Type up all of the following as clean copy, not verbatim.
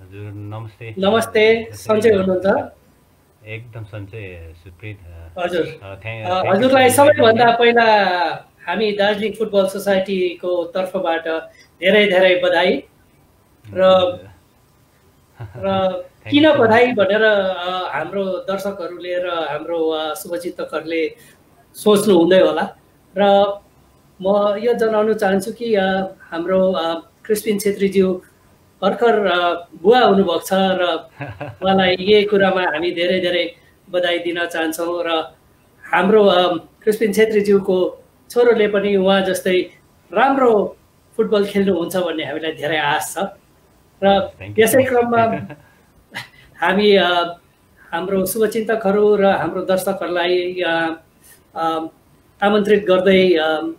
हजुर नमस्ते नमस्ते, कसरी सन्चै हुनुहुन्छ हुनुहुन्छ? सुप्रित? एकदम सन्चै सुप्रित। हजुर। थ्याङ्क यू फर हजुरलाई इन्भाइटिङ मी। सबैभन्दा पहिला हामी दार्जिलिङ फुटबल सोसाइटीको तर्फबाट धेरै धेरै बधाई र हजुर र थ्याङ्क किन यू सो मच। बधाई भनेर हाम्रो दर्शकहरूले र हाम्रो शुभचिन्तकहरूले सोच्नु हुँदै होला र म यो जनाउन चाहन्छु कि हाम्रो क्रिस्पिन छेत्रीज्यू भर्खर बुवा हुनुभएको छ र उहाँलाई यही कुरामा हामी धेरै धेरै बधाई दिन चाहन्छौँ र हाम्रो क्रिस्पिन छेत्रीज्यूको छोरोले पनि उहाँ जस्तै राम्रो फुटबल खेल्नुहुन्छ भन्ने हामीलाई धेरै आश छ र थ्याङ्क यू सो यसै मच क्रममा सुप्रित। हामी हाम्रो शुभचिन्तकहरू र हाम्रो दर्शकहरूलाई आमन्त्रित गर्दै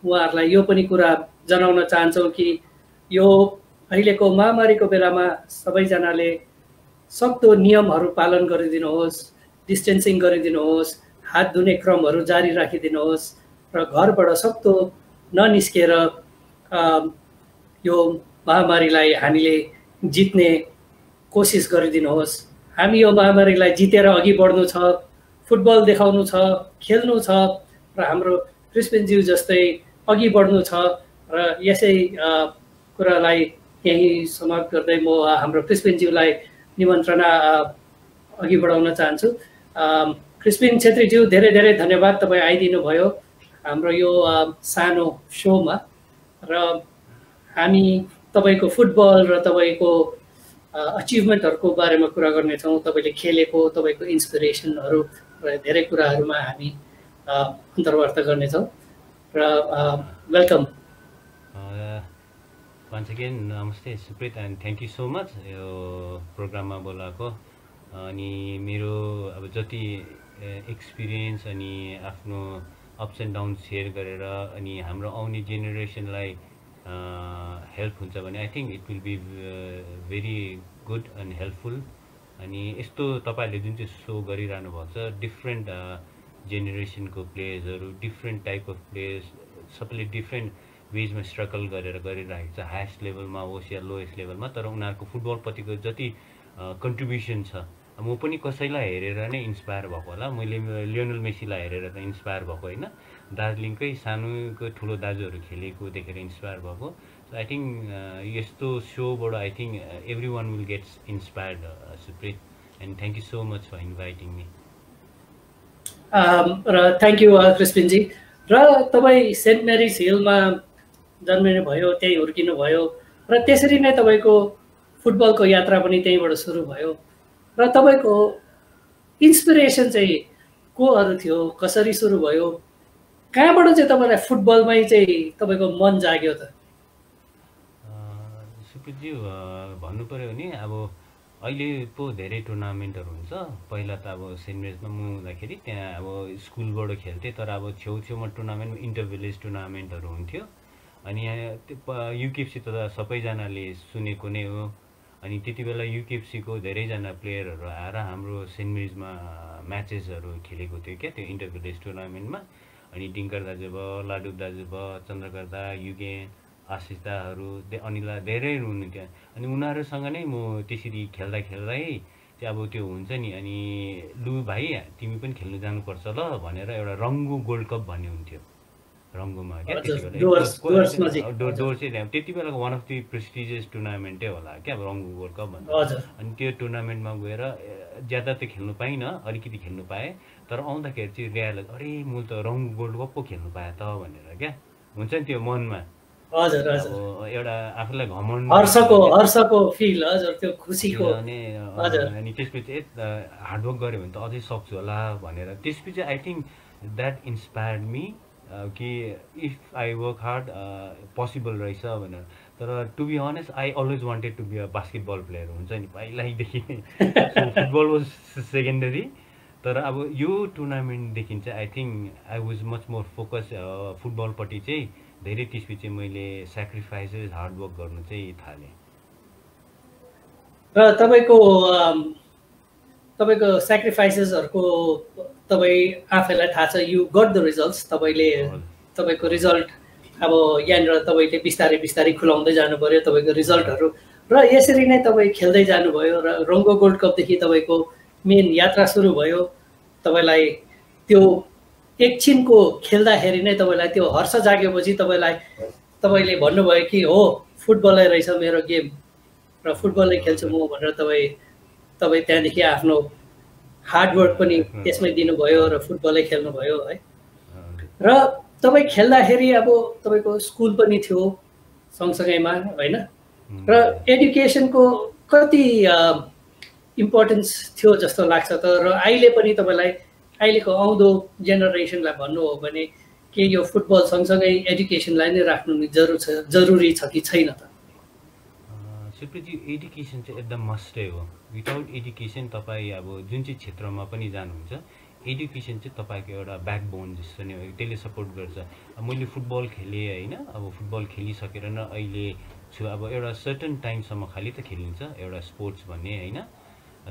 उहाँहरूलाई यो पनि कुरा जनाउन चाहन्छौँ कि यो अहिलेको महामारीको बेलामा सबैजनाले सक्दो नियमहरू पालन गरिदिनुहोस्, डिस्टेन्सिङ गरिदिनुहोस्, हात धुने क्रमहरू जारी राखिदिनुहोस् र घरबाट सक्दो ननिस्केर यो महामारीलाई हामीले जित्ने कोसिस गरिदिनुहोस्। हामी यो महामारीलाई जितेर अघि बढ्नु छ, फुटबल देखाउनु छ, खेल्नु छ र हाम्रो क्रिस्पिनज्यू जस्तै अघि बढ्नु छ र यसै कुरालाई यही समाप्त गर्दै म हाम्रो क्रिस्पिनज्यूलाई निमन्त्रणा अघि बढाउन चाहन्छु। क्रिस्पिन छेत्रीज्यू धेरै धेरै धन्यवाद, तपाईँ आइदिनु भयो हाम्रो यो सानो सोमा र हामी तपाईँको फुटबल र तपाईँको अचिभमेन्टहरूको बारेमा कुरा गर्नेछौँ। तपाईँले खेलेको, तपाईँको इन्सपिरेसनहरू र धेरै कुराहरूमा हामी अन्तर्वार्ता गर्नेछौँ र वेलकम। वान्स अगेन नमस्ते Suprit and thank you so much यो प्रोग्राममा बोलाएको। अनि मेरो अब जति एक्सपिरियन्स अनि आफ्नो अप्स एन्ड डाउन सेयर गरेर अनि हाम्रो आउने जेनेरेसनलाई हेल्प हुन्छ भने I think it will be very good and helpful. अनि यस्तो तपाईँहरूले जुन चाहिँ सो गरिरहनु भएको छ, डिफ्रेन्ट जेनेरेसनको प्लेयर्सहरू, डिफ्रेन्ट टाइप अफ प्लेयर्स, सबैले डिफ्रेन्ट वेजमा स्ट्रगल गरेर गरिरहेको छ, हाइएस्ट लेभलमा होस् या लोएस्ट लेभलमा, तर उनीहरूको फुटबलपट्टिको जति कन्ट्रिब्युसन छ, म पनि कसैलाई हेरेर नै इन्सपायर भएको होला। मैले लियोनल मेसीलाई हेरेर त इन्सपायर भएको होइन, दार्जिलिङकै सानोको ठुलो दाजुहरू खेलेको देखेर इन्सपायर भएको। सो आई थिङ्क यस्तो सोबाट I think every one will gets inspired Suprit and thank you so much for inviting me. र थ्याङ्क यू क्रिस्पिनजी। र तपाईँ सेन्ट मेरिज हिलमा जन्मिनु भयो, त्यहीँ हुर्किनु भयो र त्यसरी नै तपाईँको फुटबलको यात्रा पनि त्यहीँबाट सुरु भयो र तपाईँको इन्सपिरेसन चाहिँ कोहरू थियो, कसरी सुरु भयो, कहाँबाट चाहिँ तपाईँलाई फुटबलमै चाहिँ तपाईँको मन जाग्यो त? सुप्रितज्यू भन्नु पऱ्यो भने अब अहिले पो धेरै टुर्नामेन्टहरू हुन्छ। पहिला त अब सेन्ट मेरिजमा म हुँदाखेरि त्यहाँ अब स्कुलबाट खेल्थेँ, तर अब छेउछेउमा टुर्नामेन्ट, इन्टर भिलेज टुर्नामेन्टहरू हुन्थ्यो। अनि यहाँ युकेएफसी त सबैजनाले सुनेको नै हो। अनि त्यति बेला युकेएफसीको धेरैजना प्लेयरहरू आएर हाम्रो सेन्ट मेरिजमा म्याचेसहरू खेलेको थियो क्या, त्यो इन्टर भिलेज टुर्नामेन्टमा। अनि डिङ्कर दाजु भयो, लाडु दाजु भयो, चन्द्रकर दा, युगेन, आशिष दाहरू, अनिला धेरै हुनुहुन्थ्यो। अनि उनीहरूसँग नै म त्यसरी खेल्दा खेल्दै चाहिँ अब त्यो हुन्छ नि, अनि लु भाइ तिमी पनि खेल्नु जानुपर्छ ल भनेर एउटा रङ्गु गोल्ड कप भन्ने हुन्थ्यो रङ्गुमा क्या, त्यति बेला डोर चाहिँ त्यति बेलाको वान अफ दि प्रेस्टिजियस टुर्नामेन्टै होला क्या अब रङ्गु गोल्ड कप भन्नु। अनि त्यो टुर्नामेन्टमा गएर ज्यादा त खेल्नु पाइनँ, अलिकति खेल्नु पाएँ, तर आउँदाखेरि चाहिँ रियलाइज अरे मैले त रङ्गु गोल्ड कप पो खेल्नु पाएँ त भनेर क्या, हुन्छ नि त्यो मनमा। हजुर एउटा आफूलाई घमण्ड, हर्षको फिल, हजुर त्यो खुसीको। अनि त्यसपछि हार्डवर्क गऱ्यो भने त अझै सक्छु होला भनेर, त्यसपछि I think that inspired me कि if I work hard possible रहेछ भनेर। तर to be honest I always wanted to be a basketball player, हुन्छ नि पहिल्यैदेखि नै। सो फुटबल वाज सेकेन्डरी, तर अब यो टुर्नामेन्टदेखि चाहिँ I think I was much more focus फुटबलपट्टि चाहिँ धेरै। त्यसपछि मैले सेक्रिफाइसेस, हार्डवर्क गर्नु चाहिँ थालेँ। र तपाईँको सेक्रिफाइसेसहरूको तपाईँ आफैलाई थाहा छ, यु गट द रिजल्ट्स। तपाईँको रिजल्ट अब यहाँनिर तपाईँले बिस्तारै बिस्तारै खुलाउँदै जानु पऱ्यो, तपाईँको रिजल्टहरू र यसरी नै तपाईँ खेल्दै जानुभयो र रङ्गो गोल्ड कपदेखि तपाईँको मेन यात्रा सुरु भयो। तपाईँलाई त्यो एकछिनको खेल्दाखेरि नै तपाईँलाई त्यो हर्ष जागेपछि तपाईँले भन्नुभयो कि हो फुटबलै रहेछ मेरो गेम र फुटबलै खेल्छु म भनेर तपाईँ त्यहाँदेखि आफ्नो हार्डवर्क पनि त्यसमै दिनुभयो र फुटबलै खेल्नुभयो है। र तपाईँ खेल्दाखेरि अब तपाईँको स्कुल पनि थियो सँगसँगैमा होइन, र एडुकेसनको कति इम्पोर्टेन्स थियो जस्तो लाग्छ त? र अहिले पनि तपाईँलाई अहिलेको आउँदो जेनेरेसनलाई भन्नु हो भने के यो फुटबल सँगसँगै एडुकेसनलाई नै राख्नु जरुरी छ कि छैन त? सुप्रिजी, एडुकेसन चाहिँ एकदम मस्टै हो। विदाउट एडुकेसन तपाईँ अब जुन चाहिँ क्षेत्रमा पनि जानुहुन्छ, एडुकेसन चाहिँ तपाईँको एउटा ब्याकबोन जस्तो नै हो, त्यसले सपोर्ट गर्छ। मैले फुटबल खेलेँ होइन, अब फुटबल खेलिसकेर न अहिले छु, अब एउटा सर्टन टाइमसम्म खालि त खेलिन्छ एउटा स्पोर्ट्स भन्ने होइन,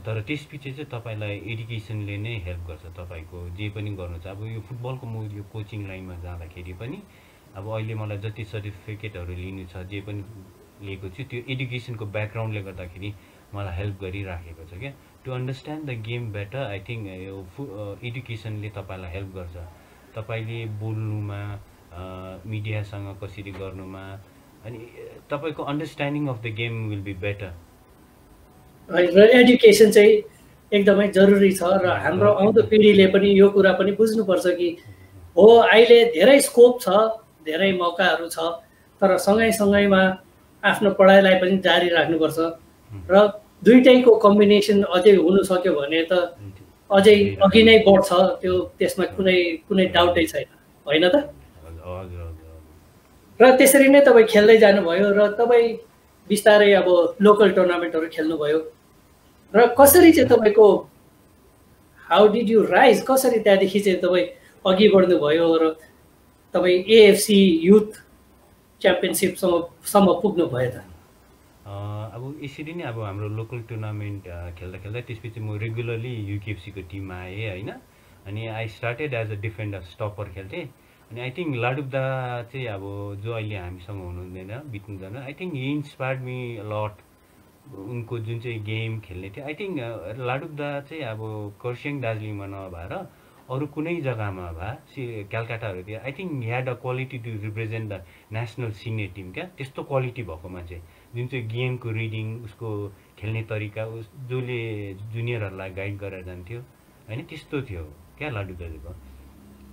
तर त्यसपछि चाहिँ तपाईँलाई एडुकेसनले नै हेल्प गर्छ तपाईँको जे पनि गर्नु छ। अब यो फुटबलको म यो कोचिङ लाइनमा जाँदाखेरि पनि अब अहिले मलाई जति सर्टिफिकेटहरू लिनु छ जे पनि लिएको छु त्यो एडुकेसनको ब्याकग्राउन्डले गर्दाखेरि मलाई हेल्प गरिराखेको छ क्या। To understand the game better I think यो एडुकेसनले तपाईँलाई हेल्प गर्छ। तपाईँले बोल्नुमा, मिडियासँग कसरी गर्नुमा, अनि तपाईँको understanding of the game will be better. र एडुकेसन चाहिँ एकदमै जरुरी छ र हाम्रो आउँदो पिँढीले पनि यो कुरा पनि बुझ्नुपर्छ कि हो अहिले धेरै स्कोप छ, धेरै मौकाहरू छ, तर सँगैसँगैमा आफ्नो पढाइलाई पनि जारी राख्नुपर्छ र दुईटैको कम्बिनेसन अझै हुनु सक्यो भने त अझै अघि नै बढ्छ, त्यसमा कुनै डाउटै छैन होइन त? र त्यसरी नै तपाईँ खेल्दै जानुभयो र तपाईँ बिस्तारै अब लोकल टुर्नामेन्टहरू खेल्नुभयो र कसरी चाहिँ तपाईँको हाउ डिड यु राइज, कसरी त्यहाँदेखि चाहिँ तपाईँ अघि बढ्नुभयो र तपाईँ एएफसी युथ च्याम्पियनसिपसम्म पुग्नुभयो त? अब यसरी नै अब हाम्रो लोकल टुर्नामेन्ट खेल्दा खेल्दा त्यसपछि म रेगुलरली युकेएफसीको टिममा आएँ होइन। अनि I started as a defender, stopper खेल्थेँ। अनि आई थिङ्क लाडुब्दा चाहिँ अब जो अहिले हामीसँग हुनुहुँदैन, बित्नुहुँदैन, I think he inspired me lot. उनको जुन चाहिँ गेम खेल्ने थियो, आई थिङ्क लाडुब्दा चाहिँ अब खरसाङ दार्जिलिङमा नभएर अरू कुनै जग्गामा भए कलकत्ताहरूतिर I think had a quality to represent the national senior team क्या। त्यस्तो क्वालिटी भएको मान्छे जुन चाहिँ गेमको रिडिङ, उसको खेल्ने तरिका, जसले जुनियरहरूलाई गाइड गरेर जान्थ्यो होइन, त्यस्तो थियो क्या लाडु दाजुको।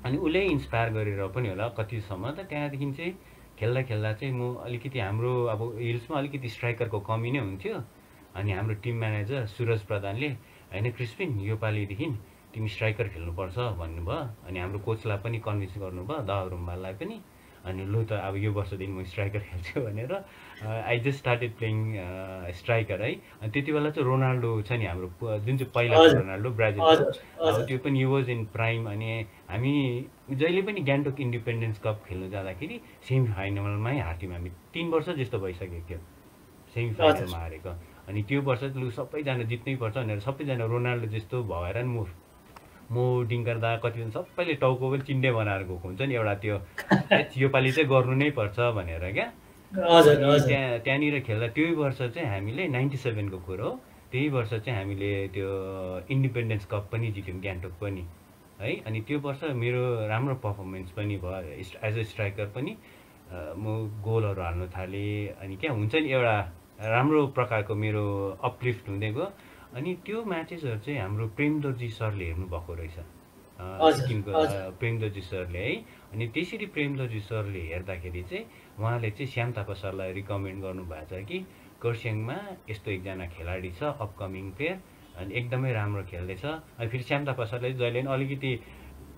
अनि उसले इन्सपायर गरेर पनि होला कतिसम्म त। त्यहाँदेखि चाहिँ खेल्दा खेल्दा चाहिँ म अलिकति हाम्रो अब हिल्समा अलिकति स्ट्राइकरको कमी नै हुन्थ्यो। अनि हाम्रो टिम म्यानेजर सुरज प्रधानले होइन क्रिस्पिन योपालिदेखि तिमी स्ट्राइकर खेल्नुपर्छ भन्नुभयो। अनि हाम्रो कोचलाई पनि कन्भिन्स गर्नुभयो, दाउ रुम्बाललाई पनि। अनि लु त अब यो वर्षदेखि म स्ट्राइकर खेल्छु भनेर I just started playing striker है। अनि त्यति बेला चाहिँ रोनाल्डो छ नि हाम्रो जुन चाहिँ पहिलाको रोनाल्डो ब्राजिलको, अब त्यो पनि यु वाज इन प्राइम। अनि हामी जहिले पनि गान्तोक इन्डिपेन्डेन्स कप खेल्नु जाँदाखेरि सेमी फाइनलमै हार्थ्यौँ हामी। 3 वर्ष जस्तो भइसकेको थियो सेमी फाइनलमा हारेको। अनि त्यो वर्ष लु सबैजना जित्नै पर्छ भनेर सबैजना रोनाल्डो जस्तो भएर मोडिङ गर्दा कतिजना सबैले टाउको पनि चिन्डे बनाएर गएको हुन्छ नि एउटा त्यो योपालि चाहिँ गर्नु नै पर्छ भनेर क्या। त्यहाँनिर खेल्दा त्यही वर्ष चाहिँ हामीले 97को कुरो हो, त्यही वर्ष चाहिँ हामीले त्यो इन्डिपेन्डेन्स कप पनि जित्यौँ गान्तोक पनि है। अनि त्यो वर्ष मेरो राम्रो पर्फर्मेन्स पनि भयो एज अ स्ट्राइकर पनि। म गोलहरू हाल्नु थालेँ। अनि क्या हुन्छ नि एउटा राम्रो प्रकारको मेरो अपलिफ्ट हुँदै गयो। अनि त्यो म्याचेसहरू चाहिँ हाम्रो प्रेमदर्जी सरले हेर्नुभएको रहेछ, सिक्किमको प्रेमदर्जी सरले है। अनि त्यसरी प्रेमदर्जी सरले हेर्दाखेरि चाहिँ उहाँले चाहिँ श्याम थापा सरलाई रिकमेन्ड गर्नुभएको छ कि खरसाङमा यस्तो एकजना खेलाडी छ अपकमिङ प्लेयर, अनि एकदमै राम्रो खेल्दैछ। अनि फेरि श्याम थापा सरले जहिले पनि अलिकति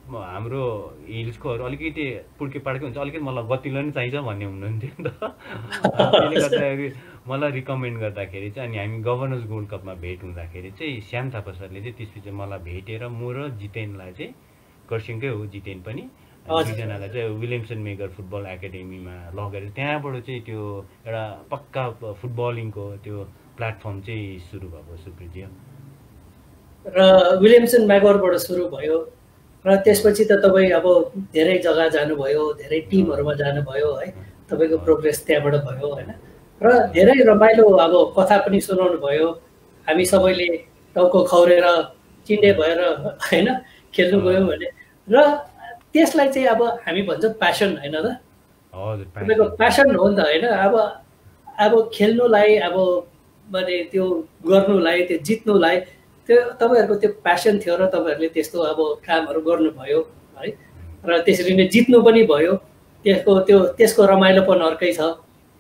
हाम्रो हिल्सकोहरू अलिकति पुड्के पाड्के हुन्छ, अलिकति मलाई गतिलो नै चाहिन्छ भन्ने हुनुहुन्थ्यो नि त। त्यसले गर्दाखेरि मलाई रिकमेन्ड गर्दाखेरि चाहिँ अनि हामी गभर्नर्स गोल्ड कपमा भेट हुँदाखेरि चाहिँ श्याम थापा सरले चाहिँ त्यसपछि मलाई भेटेर म र जितेनलाई चाहिँ, खरसाङकै हो जितेन पनि, दुईजनालाई चाहिँ विलियम्सन मेगर फुटबल एकाडेमीमा लगेर त्यहाँबाट चाहिँ त्यो एउटा पक्का फुटबलिङको त्यो प्लेटफर्म चाहिँ सुरु भएको सुप्रिजी। र विलियम्सन मेगरबाट सुरु भयो र त्यसपछि त तपाईँ अब धेरै जग्गा जानुभयो, धेरै टिमहरूमा जानुभयो है, तपाईँको प्रोग्रेस त्यहाँबाट भयो होइन। र धेरै रमाइलो अब कथा पनि सुनाउनु भयो। हामी सबैले टाउको खौरेर चिन्डे भएर होइन खेल्नु गयौँ भने, र त्यसलाई चाहिँ अब हामी भन्छौँ प्यासन होइन त, तपाईँको प्यासन हो नि त होइन। अब खेल्नुलाई अब माने त्यो गर्नुलाई, त्यो जित्नुलाई, त्यो तपाईँहरूको त्यो प्यासन थियो र तपाईँहरूले त्यस्तो अब कामहरू गर्नुभयो है, र त्यसरी नै जित्नु पनि भयो। त्यसको रमाइलोपन अर्कै छ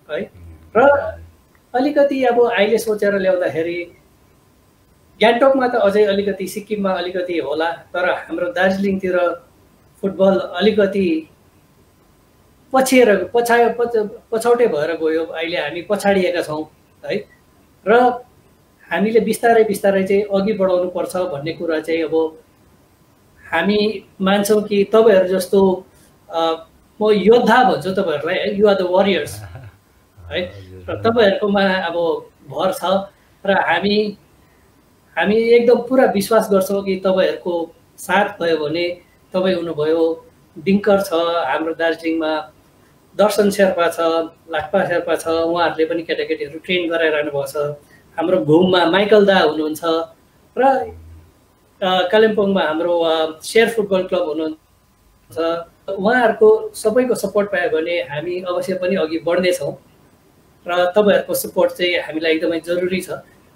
है। र अलिकति अब अहिले सोचेर ल्याउँदाखेरि गान्तोकमा त अझै अलिकति, सिक्किममा अलिकति होला, तर हाम्रो दार्जिलिङतिर फुटबल अलिकति पछौटे भएर गयो। अहिले हामी पछाडिएका छौँ है, र हामीले बिस्तारै बिस्तारै चाहिँ अघि बढाउनु पर्छ भन्ने कुरा चाहिँ अब हामी मान्छौँ कि तपाईँहरू जस्तो म योद्धा भन्छु तपाईँहरूलाई है, यु आर द वरियर्स है, र तपाईँहरूकोमा अब भर छ, र हामी एकदम पुरा विश्वास गर्छौँ कि तपाईँहरूको साथ भयो भने, तपाईँ हुनुभयो, डिङ्कर छ हाम्रो दार्जिलिङमा, दर्शन शेर्पा छ, लाक्पा शेर्पा छ, उहाँहरूले पनि केटाकेटीहरू ट्रेन गराइरहनु भएको छ। हाम्रो घुममा माइकल दा हुनुहुन्छ, र कालिम्पोङमा हाम्रो शेर फुटबल क्लब हुनुहुन्छ। उहाँहरूको सबैको सपोर्ट पायो भने हामी अवश्य पनि अघि बढ्नेछौँ, र तपाईँहरूको सपोर्ट चाहिँ हामीलाई एकदमै जरुरी छ।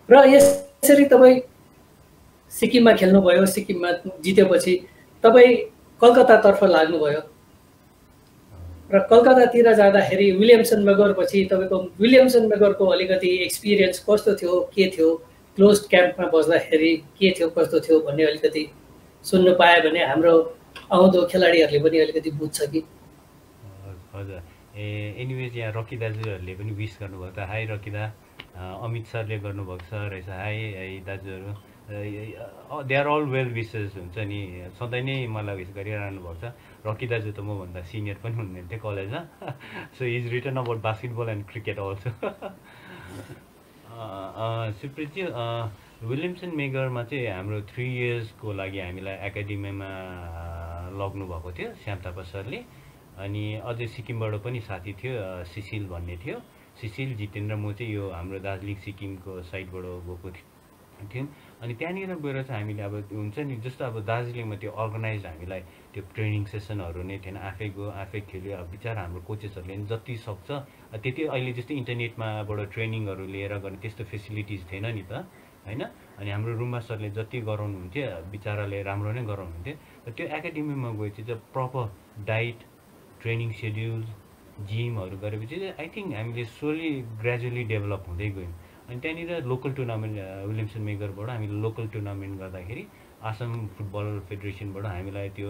र यसरी तपाईँ सिक्किममा खेल्नुभयो, सिक्किममा जितेपछि तपाईँ कलकत्तातर्फ लाग्नुभयो, र कलकत्तातिर जाँदाखेरि विलियमसनमा गएपछि तपाईँको विलियमसनमा गएको अलिकति एक्सपिरियन्स कस्तो थियो, के थियो, क्लोज क्याम्पमा बस्दाखेरि के थियो, कस्तो थियो भन्ने अलिकति सुन्नु पायो भने हाम्रो आउँदो खेलाडीहरूले पनि अलिकति बुझ्छ कि। हजुर, एनिवेज यहाँ रकी दाजुहरूले पनि विस गर्नुभएको छ, हाई रकी दा। अमित सरले गर्नुभएको छ रहेछ, हाई दाजुहरू, they are all well wishes हुन्छ नि, सधैँ नै मलाई विस गरिरहनु भएको छ। रकी दाजु त मभन्दा सिनियर पनि हुनुहुन्थ्यो कलेजमा, so is written about basketball and cricket also. सुप्रितज्यू, विलियमसन मेगरमा चाहिँ हाम्रो 3 इयर्सको लागि हामीलाई एकाडेमीमा लग्नु भएको थियो श्याम थापा सरले, अनि अझै सिक्किमबाट पनि साथी थियो, सिसिल भन्ने थियो, सिसिल, जितेन्द्र, म चाहिँ यो हाम्रो दार्जिलिङ सिक्किमको साइडबाट गएको थियौँ। अनि त्यहाँनिर गएर चाहिँ हामीले अब हुन्छ नि, जस्तो अब दार्जिलिङमा त्यो अर्गनाइज हामीलाई त्यो ट्रेनिङ सेसनहरू नै थिएन, आफै गयो आफै खेल्यो। अब बिचरा हाम्रो कोचेसहरूले नि जति सक्छ त्यति, अहिले जस्तै इन्टरनेटमाबाट ट्रेनिङहरू लिएर गर्ने त्यस्तो फेसिलिटिज थिएन नि त होइन। अनि हाम्रो रुम्बा सरले जति गराउनुहुन्थ्यो, बिचराले राम्रो नै गराउनुहुन्थ्यो। र त्यो एकाडेमीमा गएपछि चाहिँ प्रपर डाइट, ट्रेनिङ सेड्युल, जिमहरू गरेपछि चाहिँ आई थिङ्क हामीले स्लोली ग्रेजुअली डेभलप हुँदै गयौँ। अनि त्यहाँनिर लोकल टुर्नामेन्ट, विलियमसन मेगरबाट हामीले लोकल टुर्नामेन्ट गर्दाखेरि आसाम फुटबल फेडरेसनबाट हामीलाई त्यो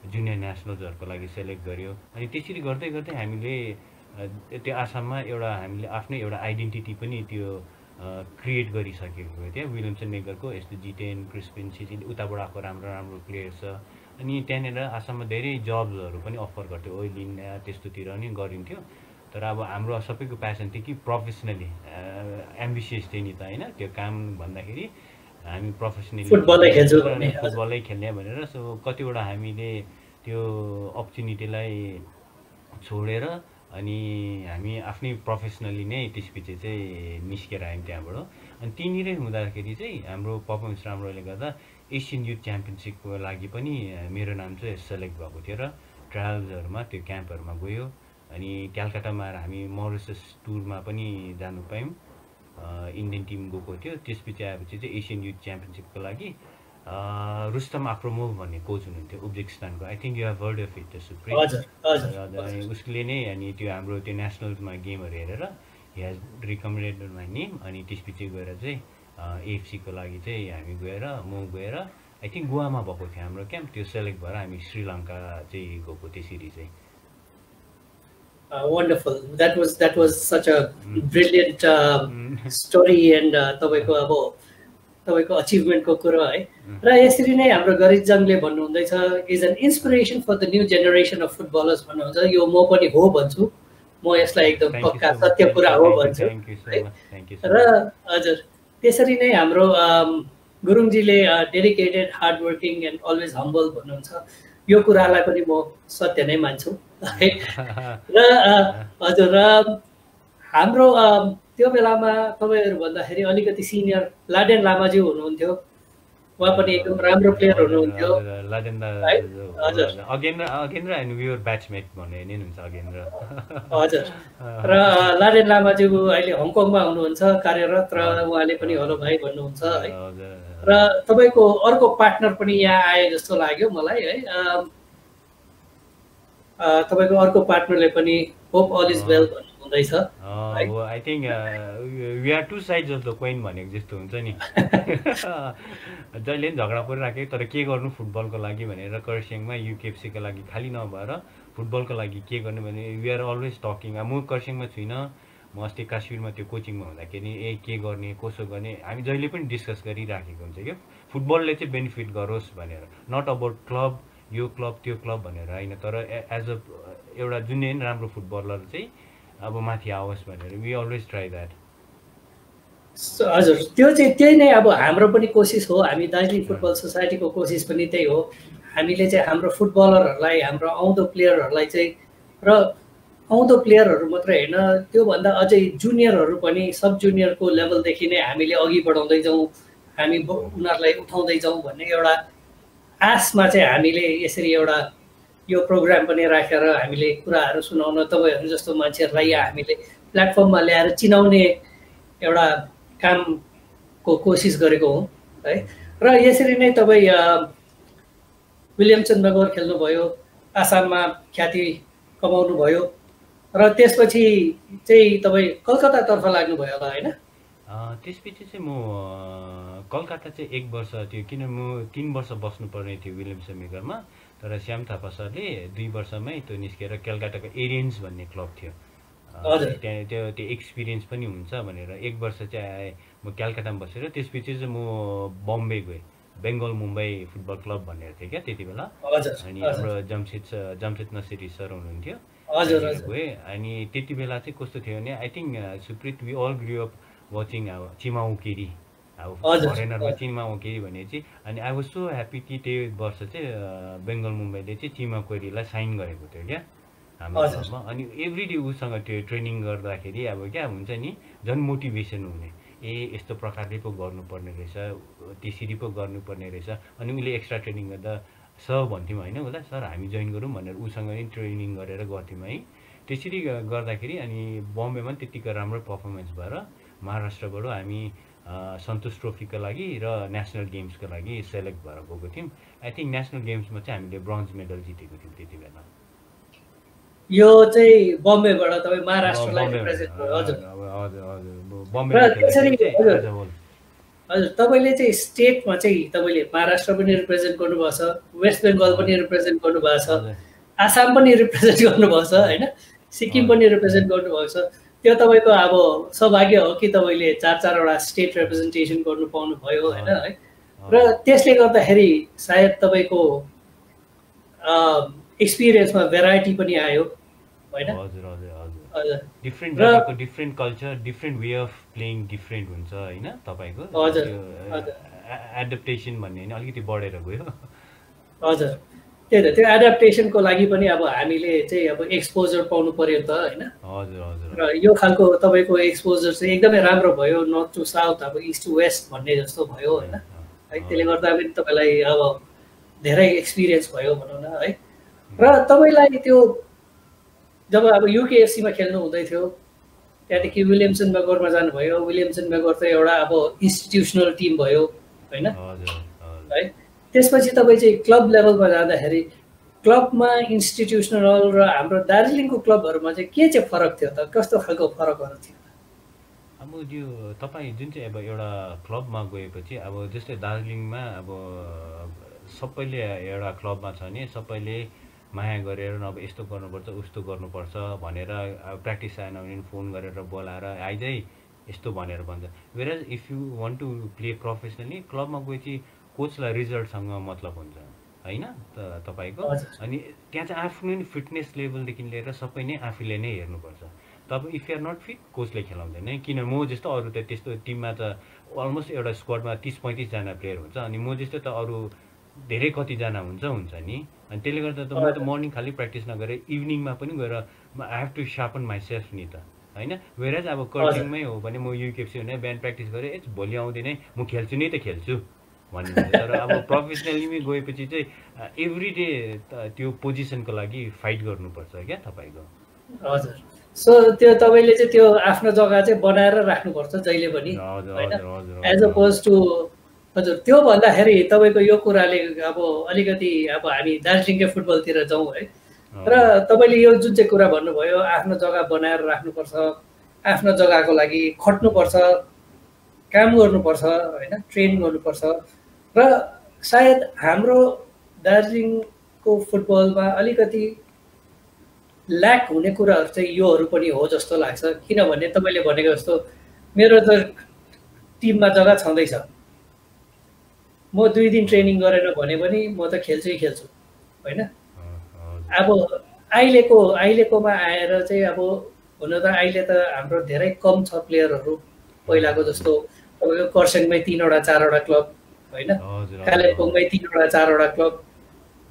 जुनियर नेसनल्सहरूको लागि सेलेक्ट गर्यो। अनि त्यसरी गर्दै गर्दै हामीले त्यो आसाममा हामीले आफ्नै एउटा आइडेन्टिटी पनि त्यो क्रिएट गरिसकेको थियो। विलियमसन मेगरको यस्तो जिटेन, क्रिस्पिन, सिसिल, उताबाट आएको राम्रो राम्रो प्लेयर्स छ। अनि त्यहाँनिर आसाममा धेरै जब्सहरू पनि अफर गर्थ्यो, ओइल इन्डिया त्यस्तोतिर नि गरिन्थ्यो। तर अब हाम्रो सबैको प्यासन थियो कि प्रोफेसनली एम्बिसियस थियो नि त होइन, त्यो काम भन्दाखेरि हामी प्रोफेसनली फुटबलै खेल्ने भनेर। सो कतिवटा हामीले त्यो अपर्च्युनिटीलाई छोडेर अनि हामी आफ्नै प्रोफेसनली नै त्यसपछि चाहिँ निस्केर आयौँ त्यहाँबाट। अनि त्यहीँनिरै हुँदाखेरि चाहिँ हाम्रो पर्फर्मेन्स राम्रोले गर्दा एसियन युथ च्याम्पियनसिपको लागि पनि मेरो नाम चाहिँ सेलेक्ट भएको थियो, र ट्रायल्सहरूमा त्यो क्याम्पहरूमा गयो। अनि क्यालकाटामा हामी मरिसस टुरमा पनि जानु पायौँ, इन्डियन टिम गएको थियो। त्यसपछि आएपछि चाहिँ एसियन युथ च्याम्पियनसिपको लागि रुस्तम आक्रोमोभ भन्ने कोच हुनुहुन्थ्यो उज्बेकिस्तानको, I think you have heard of it सुप्रिम। उसले नै अनि त्यो हाम्रो त्यो नेसनलमा गेमहरू हेरेर he has recommended my name. अनि त्यसपछि गएर चाहिँ एएफसीको लागि चाहिँ हामी गएर, म गएर आई थिङ्क गोवामा भएको थियो हाम्रो क्याम्प, त्यो सेलेक्ट भएर हामी श्रीलङ्का चाहिँ गएको त्यसरी चाहिँ। Wonderful. That was such a brilliant story and तपाईँको अचिभमेन्टको कुरो है। र यसरी नै हाम्रो गरिब जङले भन्नुहुँदैछ is an inspiration for the new generation of footballers भन्नुहुन्छ। यो म पनि हो भन्छु, म यसलाई एकदम पक्का सत्य कुरा हो भन्छु। र हजुर, त्यसरी नै हाम्रो गुरुङजीले dedicated, hard working and always humble भन्नुहुन्छ। यो कुरालाई पनि म सत्य नै मान्छु है। र हजुर, र हाम्रो त्यो बेलामा तपाईँहरू भन्दाखेरि अलिकति सिनियर लाडेन लामाज्यू हुनुहुन्थ्यो, उहाँ पनि एकदम राम्रो प्लेयर हुनुहुन्थ्यो लादेन्दा है। हजुर अगेन्द्र एन्ड वी वर ब्याचमेट भन्ने नि हुन्छ अगेन्द्र। हजुर र लाडेन लामाज्यू अहिले हङकङमा हुनुहुन्छ कार्यरत, र उहाँले पनि हेलो भाइ भन्नुहुन्छ है। र तपाईँको अर्को पार्टनर पनि यहाँ आए जस्तो लाग्यो मलाई है। तपाईँको अर्को पार्टनरले पनि होप अल इज वेल भन्नुहुँदैछ। I think we are two sides of the coin भनेको जस्तो हुन्छ नि। जहिले पनि झगडा परिराखेँ, तर के गर्नु फुटबलको लागि भनेर कर्सियङमा युकेएफसीको लागि खालि नभएर फुटबलको लागि के गर्ने भने वी आर अलवेज टकिङ। म कर्सियङमा छुइनँ, म अस्ति काश्मीरमा त्यो कोचिङमा हुँदाखेरि के गर्ने कसो गर्ने हामी जहिले पनि डिस्कस गरिराखेको हुन्छ क्या। फुटबलले चाहिँ बेनिफिट गरोस् भनेर, नट अबाउट क्लब यो क्लब त्यो क्लब भनेर होइन, तर एज अ एउटा जुन राम्रो फुटबलर चाहिँ अब माथि आओस् भनेर वी अलवेज ट्राई द्याट। हजुर त्यो चाहिँ त्यही नै अब हाम्रो पनि कोसिस हो, हामी दार्जिलिङ फुटबल सोसाइटीको कोसिस पनि त्यही हो। हामीले चाहिँ हाम्रो फुटबलरहरूलाई, हाम्रो आउँदो प्लेयरहरूलाई चाहिँ, र आउँदो प्लेयरहरू मात्रै होइन त्योभन्दा अझै जुनियरहरू पनि सब जुनियरको लेभलदेखि नै हामीले अघि बढाउँदै जाउँ, हामी उनीहरूलाई उठाउँदै जाउँ भन्ने एउटा आशमा चाहिँ हामीले यसरी एउटा यो प्रोग्राम पनि राखेर हामीले कुराहरू सुनाउन, तपाईँहरू जस्तो मान्छेहरूलाई यहाँ हामीले प्लेटफर्ममा ल्याएर चिनाउने एउटा कामको कोसिस गरेको हौँ है। र यसरी नै तपाईँ विलियमसन मेगोर खेल्नुभयो, आसाममा ख्याति कमाउनु भयो, र त्यसपछि चाहिँ तपाईँ कलकत्तातर्फ लाग्नुभयो होला होइन? त्यसपछि चाहिँ म कलकत्ता चाहिँ 1 वर्ष थियो, किन म 3 वर्ष बस्नुपर्ने थियो विलियमसन मेगरमा, तर श्याम थापा सरले 2 वर्षमै त्यो निस्केर कलकत्ताको एरियन्स भन्ने क्लब थियो त्यहाँ, त्यो एक्सपिरियन्स पनि हुन्छ भनेर 1 वर्ष चाहिँ आएँ म कलकत्तामा बसेर। त्यसपछि चाहिँ म बम्बे गएँ, बेङ्गल मुम्बई फुटबल क्लब भनेर थियो क्या त्यति बेला। अनि हाम्रो जमशेद नसिरी सर हुनुहुन्थ्यो, गएँ। अनि त्यति बेला चाहिँ कस्तो थियो भने I think Suprit we all grew up watching अब चिमाउकेरी, अब फरेनरमा चिमाउकेरी भने चाहिँ। अनि आई वाज सो ह्याप्पी कि त्यो वर्ष चाहिँ बेङ्गल मुम्बईले चाहिँ चिमाउकेरीलाई साइन गरेको थियो क्या हाम्रो क्लबमा। अनि एभ्री डे उसँग त्यो ट्रेनिङ गर्दाखेरि अब क्या हुन्छ नि, झन् मोटिभेसन हुने, यस्तो प्रकारले पो गर्नुपर्ने रहेछ, त्यसरी पो गर्नुपर्ने रहेछ। अनि उसले एक्स्ट्रा ट्रेनिङ गर्दा सर भन्थ्यौँ होइन उसलाई, सर हामी जोइन गरौँ भनेर उसँग नै ट्रेनिङ गरेर गर्थ्यौँ है। त्यसरी गर्दाखेरि अनि बम्बेमा पनि त्यतिको राम्रो पर्फर्मेन्स भएर महाराष्ट्रबाट हामी सन्तोष ट्रफीको लागि र नेसनल गेम्सको लागि सेलेक्ट भएर गएको थियौँ। आई थिङ्क नेसनल गेम्समा चाहिँ हामीले ब्रोन्ज मेडल जितेको थियौँ त्यति बेला। यो चाहिँ बम्बेबाट तपाईँ महाराष्ट्रलाई रिप्रेजेन्ट गर्नु? हजुर हजुर तपाईँले चाहिँ स्टेटमा चाहिँ तपाईँले महाराष्ट्र पनि रिप्रेजेन्ट गर्नुभएको छ, वेस्ट बेङ्गल पनि रिप्रेजेन्ट गर्नुभएको छ, आसाम पनि रिप्रेजेन्ट गर्नुभएको छ होइन, सिक्किम पनि रिप्रेजेन्ट गर्नुभएको छ। त्यो तपाईँको अब सौभाग्य हो कि तपाईँले 4-4वटा स्टेट रिप्रेजेन्टेसन गर्नु पाउनु भयो होइन है। र त्यसले गर्दाखेरि सायद तपाईँको एक्सपिरियन्समा भेराइटी पनि आयो होइन? डिफ्रेन्ट जग्गाको different culture, different way of playing different हुन्छ होइन तपाईँको। एडप्टेसन भन्ने होइन अलिकति बढेर गयो। हजुर त्यही त, त्यो एडप्टेसनको लागि पनि अब हामीले चाहिँ अब एक्सपोजर पाउनु पर्यो त होइन? र यो खालको तपाईँको एक्सपोजर चाहिँ एकदमै राम्रो भयो, नर्थ टु साउथ अब इस्ट टु वेस्ट भन्ने जस्तो भयो होइन है। त्यसले गर्दा पनि तपाईँलाई अब धेरै एक्सपिरियन्स भयो भनौँ न है। र तपाईँलाई त्यो जब अब युकेएफसीमा खेल्नु हुँदै थियो, त्यहाँदेखि विलियमसन मेगोरमा जानुभयो, विलियमसन मेगोर चाहिँ एउटा अब इन्स्टिट्युसनल टिम भयो होइन है। त्यसपछि तपाईँ चाहिँ क्लब लेभलमा जाँदाखेरि क्लबमा इन्स्टिट्युसनल र हाम्रो दार्जिलिङको क्लबहरूमा चाहिँ के चाहिँ फरक थियो त? कस्तो खालको फरकहरू थियो? अब यो तपाईँ जुन चाहिँ अब एउटा क्लबमा गएपछि अब जस्तै दार्जिलिङमा अब सबैले एउटा क्लबमा छ भने सबैले माया गरेर अब यस्तो गर्नुपर्छ उस्तो गर्नुपर्छ भनेर प्र्याक्टिस आएन भने फोन गरेर बोलाएर आइज यस्तो भनेर भन्छ। Where if you want to play professionally क्लबमा गएपछि कोचलाई रिजल्टसँग मतलब हुन्छ होइन तपाईँको। अनि त्यहाँ चाहिँ आफ्नो फिटनेस लेभलदेखि लिएर सबै नै आफूले नै हेर्नुपर्छ। तपाईँ इफ युआर नट फिट कोचले खेलाउँदैन, किन म जस्तो अरू त त्यस्तो टिममा त अलमोस्ट एउटा स्क्वाडमा 30-35 जना प्लेयर हुन्छ, अनि म जस्तो त अरू धेरै कतिजना हुन्छ नि। अनि त्यसले गर्दा त म त मर्निङ खालि प्र्याक्टिस नगरेर इभिनिङमा पनि गएर I have to sharpen myself नि त होइन वेराज अब कर्लिङमै हो भने म युकेएफसी भने बिहान प्र्याक्टिस गरेँ भोलि आउँदिनै म खेल्छु नै त खेल्छु भनिन्छ तर अब प्रोफेसनलीमै गएपछि चाहिँ एभ्री डे त्यो पोजिसनको लागि फाइट गर्नुपर्छ क्या तपाईँको हजुर सो त्यो तपाईँले चाहिँ त्यो आफ्नो जग्गा चाहिँ बनाएर राख्नुपर्छ जहिले पनि होइन एज अपोज टु हजुर त्यो भन्दाखेरि तपाईँको यो कुराले अब अलिकति अब हामी दार्जिलिङकै फुटबलतिर जाउँ है र तपाईँले यो जुन चाहिँ कुरा भन्नुभयो आफ्नो जग्गा बनाएर राख्नुपर्छ आफ्नो जग्गाको लागि खट्नुपर्छ काम गर्नुपर्छ होइन ट्रेन गर्नुपर्छ र सायद हाम्रो दार्जिलिङको फुटबलमा अलिकति ल्याक हुने कुराहरू चाहिँ योहरू पनि हो जस्तो लाग्छ किनभने तपाईँले भनेको जस्तो मेरो त टिममा जग्गा छँदैछ म 2 दिन ट्रेनिङ गरेन भने पनि म त खेल्छु होइन अब अहिलेकोमा आएर चाहिँ अब हुन त अहिले त हाम्रो धेरै कम छ प्लेयरहरू पहिलाको जस्तो तपाईँको कर्सियङमै 3वटा 4वटा क्लब होइन कालिम्पोङमै 3वटा 4वटा क्लब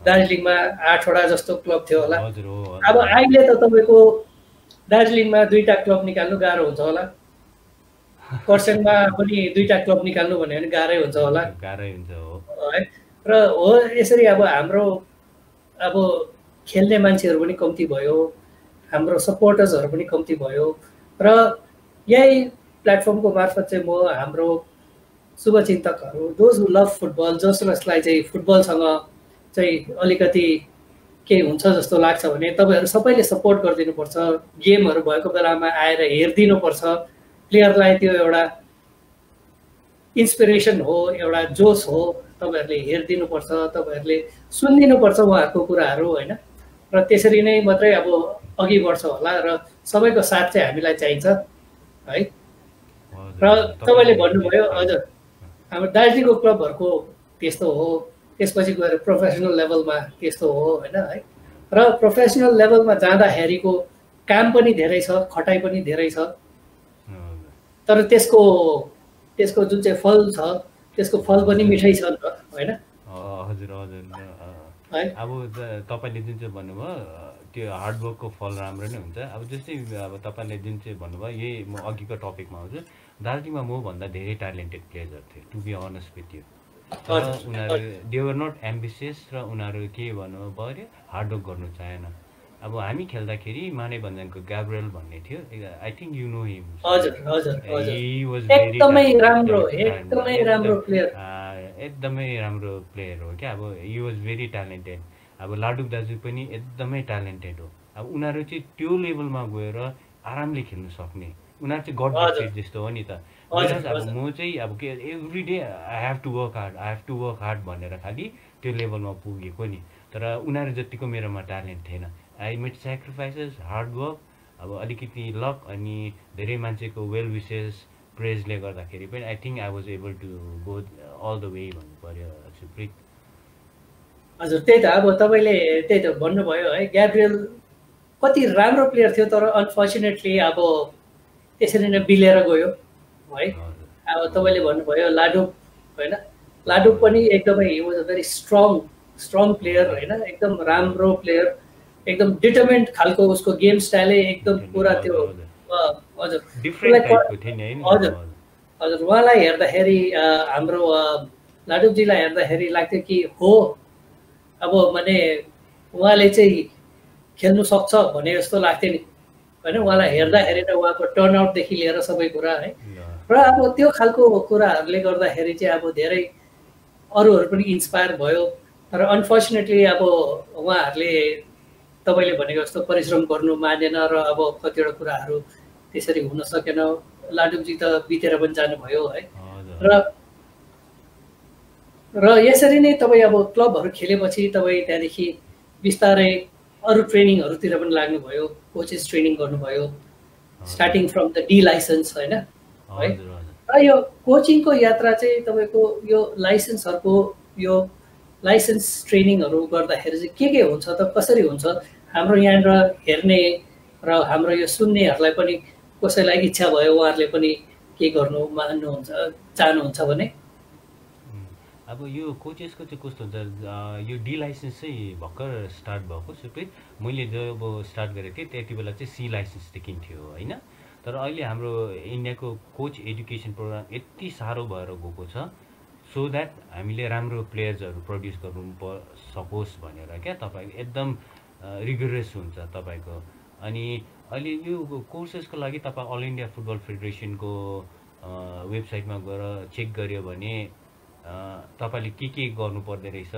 दार्जिलिङमा 8वटा जस्तो क्लब थियो होला अब अहिले त तपाईँको दार्जिलिङमा 2टा क्लब निकाल्नु गाह्रो हुन्छ होला कर्सियङमा पनि 2टा क्लब निकाल्नु भन्यो भने गाह्रै हुन्छ होला है र हो यसरी अब हाम्रो अब खेल्ने मान्छेहरू पनि कम्ती भयो हाम्रो सपोर्टर्सहरू पनि कम्ती भयो र यही प्लेटफर्मको मार्फत चाहिँ म हाम्रो शुभचिन्तकहरू दोज हु लभ फुटबल जसलाई चाहिँ फुटबलसँग चाहिँ अलिकति केही हुन्छ जस्तो लाग्छ भने तपाईँहरू सबैले सपोर्ट गरिदिनुपर्छ गेमहरू भएको बेलामा आएर हेरिदिनुपर्छ प्लेयरलाई त्यो एउटा इन्सपिरेसन हो एउटा जोस हो तपाईँहरूले हेरिदिनुपर्छ तपाईँहरूले सुनिदिनुपर्छ उहाँहरूको कुराहरू होइन र त्यसरी नै मात्रै अब अघि बढ्छ होला र सबैको साथ चाहिँ हामीलाई चाहिन्छ है र तपाईँले भन्नुभयो हजुर हाम्रो दार्जिलिङको क्लबहरूको त्यस्तो हो त्यसपछि गएर प्रोफेसनल लेभलमा त्यस्तो हो होइन है र प्रोफेसनल लेभलमा जाँदाखेरिको काम पनि धेरै छ खटाइ पनि धेरै छ तर त्यसको जुन चाहिँ फल छ त्यसको फल पनि मिठै छ नि त होइन हजुर अब तपाईँले जुन चाहिँ भन्नुभयो त्यो हार्डवर्कको फल राम्रो नै हुन्छ अब जस्तै अब तपाईँले जुन चाहिँ भन्नुभयो यही म अघिको टपिकमा आउँछु दार्जिलिङमा मभन्दा धेरै ट्यालेन्टेड प्लेयर्सहरू थिए to be honest with you तर उनीहरू दे वर नट एम्बिसियस र उनीहरू के भन्नु पऱ्यो हार्डवर्क गर्नु चाहेन अब हामी खेल्दाखेरि माने भन्ज्याङको ग्याब्रियल भन्ने थियो I think you know him एकदमै राम्रो प्लेयर हो क्या अब ही वाज भेरी ट्यालेन्टेड अब लाडुक दाजु पनि एकदमै ट्यालेन्टेड हो अब उनीहरू चाहिँ त्यो लेभलमा गएर आरामले खेल्नु सक्ने उनीहरू चाहिँ गड गिफ्टेड जस्तो हो नि त अब म चाहिँ अब के every day I have to work hard भनेर खालि त्यो लेभलमा पुगेको नि तर उनीहरू जतिको मेरोमा ट्यालेन्ट थिएन I made sacrifices hard work अब अलिकति लक अनि धेरै मान्छेको वेल विसेस प्रेजले गर्दाखेरि पनि I think I was able to go all the way भन्नु पर्यो सुप्रित हजुर त्यही त अब तपाईँले त्यही त भन्नुभयो है ग्याब्रियल कति राम्रो प्लेयर थियो तर अनफर्चुनेटली अब त्यसरी नै बिलेर गयो है अब तपाईँले भन्नुभयो लाडुक होइन लाडुक पनि एकदमै he was a very strong player होइन एकदम राम्रो प्लेयर एकदम डिटर्मिन्ड खालको उसको गेम स्टाइलै एकदम पुरा त्यो हजुर उहाँलाई हेर्दाखेरि हाम्रो लाडुकजीलाई हेर्दाखेरि लाग्थ्यो कि हो अब माने उहाँले चाहिँ खेल्नु सक्छ भने जस्तो लाग्थ्यो नि होइन उहाँलाई हेर्दाखेरि त उहाँको टर्नआउटदेखि लिएर सबै कुरा है र अब त्यो खालको कुराहरूले गर्दाखेरि चाहिँ अब धेरै अरूहरू पनि इन्सपायर भयो तर अनफर्चुनेटली अब उहाँहरूले तपाईँले भनेको जस्तो परिश्रम गर्नु मानेन र अब कतिवटा कुराहरू त्यसरी हुन सकेन लाडुकजी त बितेर पनि जानुभयो है र यसरी नै तपाईँ अब क्लबहरू खेलेपछि तपाईँ त्यहाँदेखि बिस्तारै अरू ट्रेनिङहरूतिर पनि लाग्नुभयो कोचेस ट्रेनिङ गर्नुभयो starting from the D licence होइन है र यो कोचिङको यात्रा चाहिँ तपाईँको यो लाइसेन्सहरूको यो लाइसेन्स ट्रेनिङहरू गर्दाखेरि चाहिँ के हुन्छ त कसरी हुन्छ हाम्रो यहाँनिर हेर्ने र हाम्रो यो सुन्नेहरूलाई पनि कसैलाई इच्छा भयो उहाँहरूले पनि के गर्नु मान्नुहुन्छ चाहनुहुन्छ भने अब यो कोचेसको चाहिँ कस्तो हुन्छ यो डी लाइसेन्स चाहिँ भर्खर स्टार्ट भएको सुप्रित मैले जब स्टार्ट गरेको थिएँ त्यति बेला चाहिँ सी लाइसेन्स देखिन्थ्यो होइन तर अहिले हाम्रो इन्डियाको कोच एजुकेसन प्रोग्राम यति साह्रो भएर गएको छ सो द्याट हामीले राम्रो प्लेयर्सहरू प्रड्युस गर्नु सकोस् भनेर क्या तपाईँको एकदम रिगुरस हुन्छ तपाईँको। अनि अहिले यो कोर्सेसको लागि तपाईँ अल इन्डिया फुटबल फेडरेसनको वेबसाइटमा गएर चेक गर्यो भने तपाईँले के गर्नुपर्दो रहेछ,